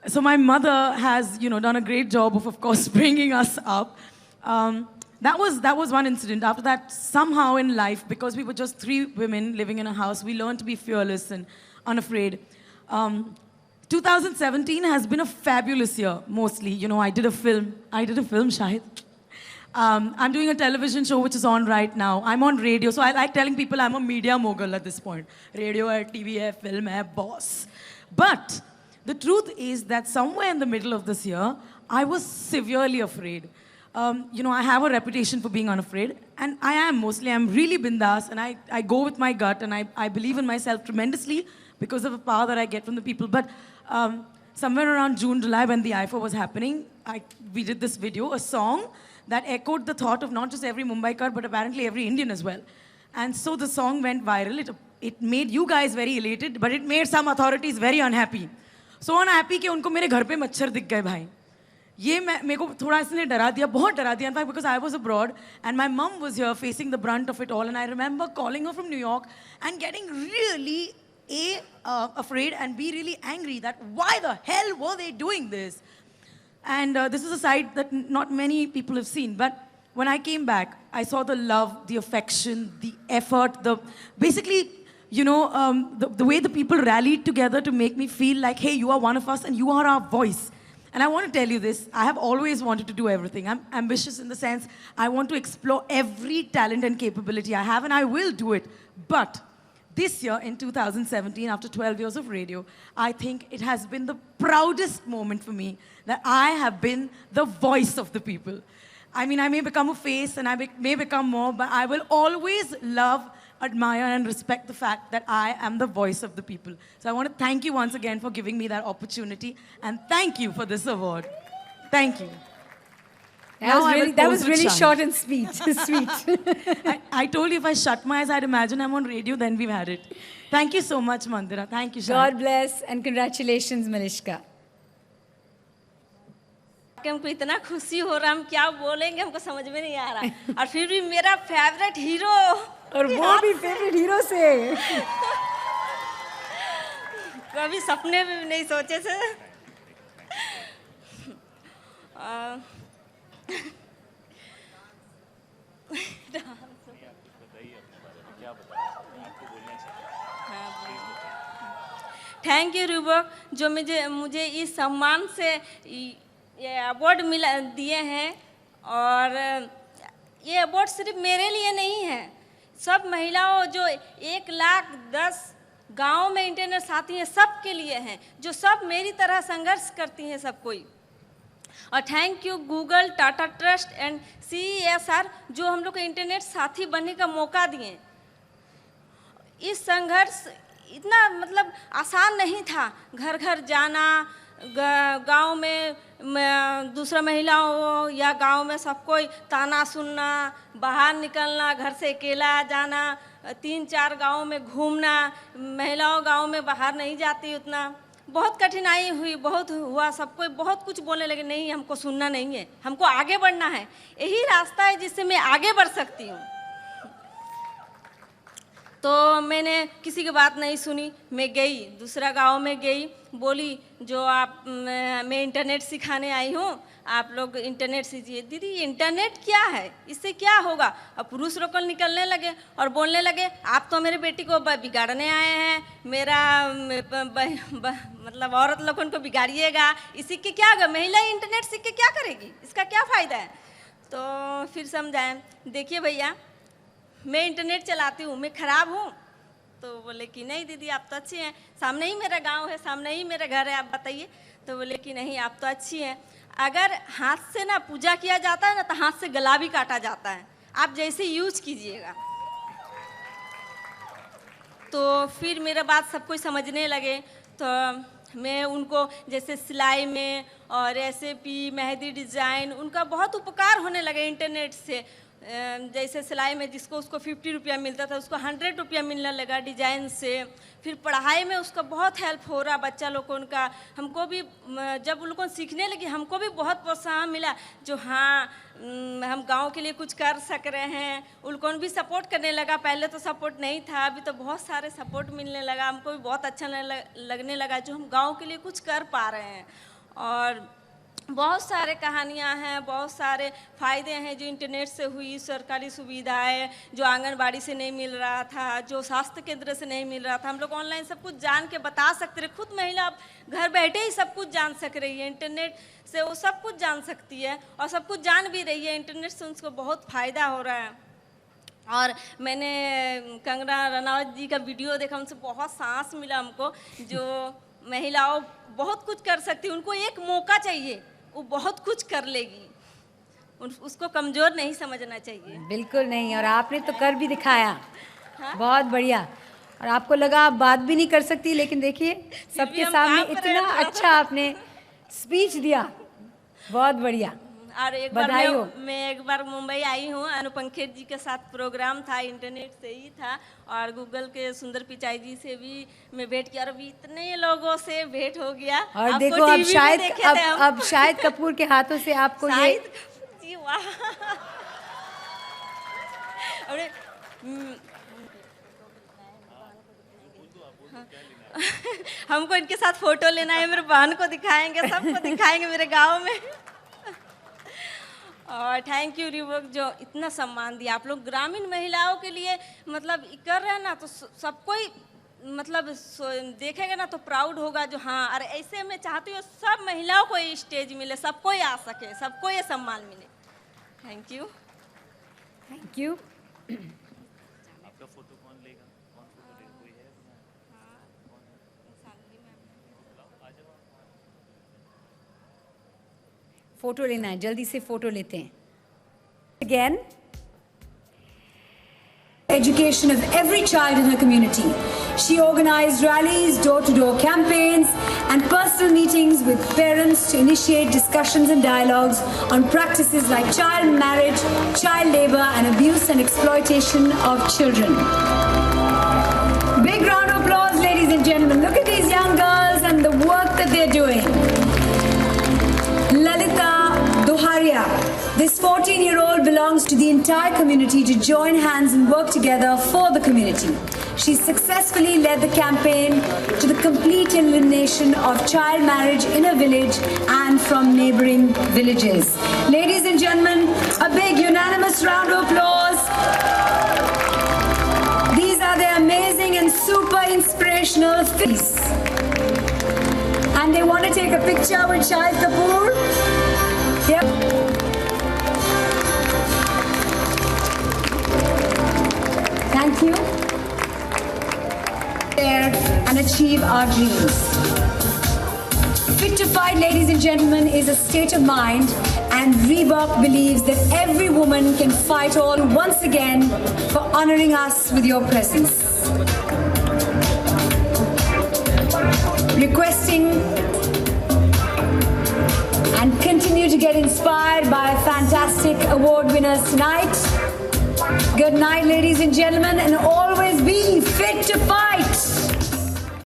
S7: so my mother has, you know, done a great job of course, bringing us up. That was one incident. After that, somehow in life, because we were just 3 women living in a house, we learned to be fearless and unafraid. 2017 has been a fabulous year, mostly. You know, I did a film, Shahid. I'm doing a television show which is on right now. I'm on radio, so I like telling people I'm a media mogul at this point. Radio hai, TV hai, film hai, boss. But the truth is that somewhere in the middle of this year, I was severely afraid. You know, I have a reputation for being unafraid, and I am mostly. I'm really bindas, and I go with my gut, and I believe in myself tremendously because of the power that I get from the people. But somewhere around June, July, when the IFA was happening, we did this video, a song that echoed the thought of not just every Mumbaikar, but apparently every Indian as well. And so the song went viral. It made you guys very elated, but it made some authorities very unhappy. So unhappy कि उनको मेरे घर पे मच्छर दिख गए भाई. ये मेरे को थोड़ा इसने डरा दिया, बहुत डरा दिया. In fact, because I was abroad and my mom was here facing the brunt of it all, and I remember calling her from New York and getting really afraid and be really angry that why the hell were they doing this? And this is a side that not many people have seen. But when I came back, I saw the love, the affection, the effort, basically, you know, the way the people rallied together to make me feel like, hey, you are one of us and you are our voice. And I want to tell you this, I have always wanted to do everything. I'm ambitious in the sense I want to explore every talent and capability I have, and I will do it. But this year, in 2017, after 12 years of radio, I think it has been the proudest moment for me that I have been the voice of the people. I mean, I may become a face and I may become more, but I will always love admire and respect the fact that I am the voice of the people. So I want to thank you once again for giving me that opportunity, and thank you for this award. Thank you.
S4: That was really short and sweet. Sweet.
S7: I told you if I shut my eyes, I'd imagine I'm on radio, then we've had it. Thank you so much, Mandira. Thank you, Shahid.
S4: God bless and congratulations, Malishka.
S9: हमको इतना खुशी हो रहा, हम क्या बोलेंगे हमको समझ में नहीं आ रहा, और फिर भी मेरा फेवरेट हीरो,
S4: और वो भी फेवरेट हीरो से
S9: कभी सपने में भी नहीं सोचे थे। थैंक यू रीबॉक, जो मुझे इस सम्मान से ये अवार्ड दिए हैं, और ये अवार्ड सिर्फ मेरे लिए नहीं है, सब महिलाओं जो 1,10,000 गाँव में इंटरनेट साथी हैं सबके लिए हैं, जो सब मेरी तरह संघर्ष करती हैं सब कोई। और thank you Google, Tata trust and CSR जो हम लोग को इंटरनेट साथी बनने का मौका दिए। इस संघर्ष इतना मतलब आसान नहीं था, घर घर जाना, गांव में दूसरा महिलाओं या गांव में सब कोई ताना सुनना, बाहर निकलना, घर से अकेला जाना, 3-4 गांव में घूमना, महिलाओं गांव में बाहर नहीं जाती उतना, बहुत कठिनाई हुई, बहुत हुआ, सब कोई बहुत कुछ बोलने लगे, नहीं हमको सुनना नहीं है, हमको आगे बढ़ना है, यही रास्ता है जिससे मैं आगे बढ़ सकती हूँ। तो मैंने किसी की बात नहीं सुनी, मैं गई दूसरा गांव में गई, बोली जो आप मैं इंटरनेट सिखाने आई हूँ, आप लोग इंटरनेट सीखिए। दीदी इंटरनेट क्या है, इससे क्या होगा? अब पुरुष लोग निकलने लगे और बोलने लगे आप तो मेरे बेटी को बिगाड़ने आए हैं, मेरा मतलब औरत लोगों को बिगाड़िएगा, इसी के क्या होगा, महिला इंटरनेट सीख के क्या करेगी, इसका क्या फ़ायदा है? तो फिर समझाएं, देखिए भैया मैं इंटरनेट चलाती हूँ, मैं ख़राब हूँ? तो बोले कि नहीं दीदी आप तो अच्छी हैं, सामने ही मेरा गांव है, सामने ही मेरा घर है, आप बताइए। तो बोले कि नहीं आप तो अच्छी हैं, अगर हाथ से ना पूजा किया जाता है ना तो हाथ से गला भी काटा जाता है, आप जैसे यूज कीजिएगा। तो फिर मेरा बात सब कोई समझने लगे, तो मैं उनको जैसे सिलाई में और रेसिपी, मेहंदी डिज़ाइन, उनका बहुत उपकार होने लगे इंटरनेट से। जैसे सिलाई में जिसको उसको 50 रुपया मिलता था उसको 100 रुपया मिलने लगा डिजाइन से। फिर पढ़ाई में उसका बहुत हेल्प हो रहा बच्चा लोगों का, हमको भी जब उन लोगों को सीखने लगी हमको भी बहुत प्रोत्साहन मिला, जो हाँ हम गांव के लिए कुछ कर सक रहे हैं। उन लोगों भी सपोर्ट करने लगा, पहले तो सपोर्ट नहीं था, अभी तो बहुत सारे सपोर्ट मिलने लगा, हमको भी बहुत अच्छा लगने लगा जो हम गाँव के लिए कुछ कर पा रहे हैं। और बहुत सारे कहानियाँ हैं, बहुत सारे फ़ायदे हैं जो इंटरनेट से हुई, सरकारी सुविधाएं जो आंगनबाड़ी से नहीं मिल रहा था, जो स्वास्थ्य केंद्र से नहीं मिल रहा था, हम लोग ऑनलाइन सब कुछ जान के बता सकते रहे। खुद महिला अब घर बैठे ही सब कुछ जान सक रही है, इंटरनेट से वो सब कुछ जान सकती है और सब कुछ जान भी रही है। इंटरनेट से उसको बहुत फ़ायदा हो रहा है। और मैंने कंगना रनावत जी का वीडियो देखा, उनसे बहुत सांस मिला हमको, जो महिलाओं बहुत कुछ कर सकती, उनको एक मौका चाहिए, वो बहुत कुछ कर लेगी, उसको कमज़ोर नहीं समझना चाहिए।
S4: बिल्कुल नहीं, और आपने तो कर भी दिखाया। हाँ? बहुत बढ़िया। और आपको लगा आप बात भी नहीं कर सकती, लेकिन देखिए सबके सामने इतना अच्छा आपने स्पीच दिया, बहुत बढ़िया।
S9: और एक बार मैं एक बार मुंबई आई हूँ, अनुपंखेर जी के साथ प्रोग्राम था, इंटरनेट से ही था, और गूगल के सुंदर पिचाई जी से भी मैं भेंट किया, और अभी इतने लोगों से भेंट हो गया।
S4: और देखो अब शाहिद कपूर के हाथों से आपको ये
S9: जी वाह। हमको इनके साथ फोटो लेना है, मेरे बहन को दिखाएंगे, सबको दिखाएंगे मेरे गाँव में। और थैंक यू रिवॉक जो इतना सम्मान दिया, आप लोग ग्रामीण महिलाओं के लिए मतलब कर रहे हैं ना, तो सब कोई मतलब देखेगा ना तो प्राउड होगा, जो हाँ अरे ऐसे मैं चाहती हूँ सब महिलाओं को ये स्टेज मिले, सबको आ सके, सबको ये सम्मान मिले। Thank you.
S4: Thank you.
S21: आपका फोटो कौन लेगा? कौन फोटो लेगा? कोई है?
S4: फोटो लेना है, जल्दी से फोटो लेते हैं। Again education education of every child in her community. She organized rallies, door-to-door campaigns, and personal meetings with parents to initiate discussions and dialogues on practices like child marriage, child labor, and abuse and exploitation of children. Big round of applause, ladies and gentlemen. Look at these young girls and the work that they're doing. Lalita Doharia. This 14-year-old belongs to the entire community to join hands and work together for the community. She successfully led the campaign to the complete elimination of child marriage in her village and from neighboring villages. Ladies and gentlemen, a big unanimous round of applause. These are the amazing and super inspirational faces. And they want to take a picture with Shahid Kapoor. Yep. Thank you. There and achieve our dreams. Fit to Fight, ladies and gentlemen, is a state of mind, and Reebok believes that every woman can fight on once again for honoring us with your presence. Requesting and continue to get inspired by fantastic award winners tonight. Good night, ladies and gentlemen, and always be fit to fight.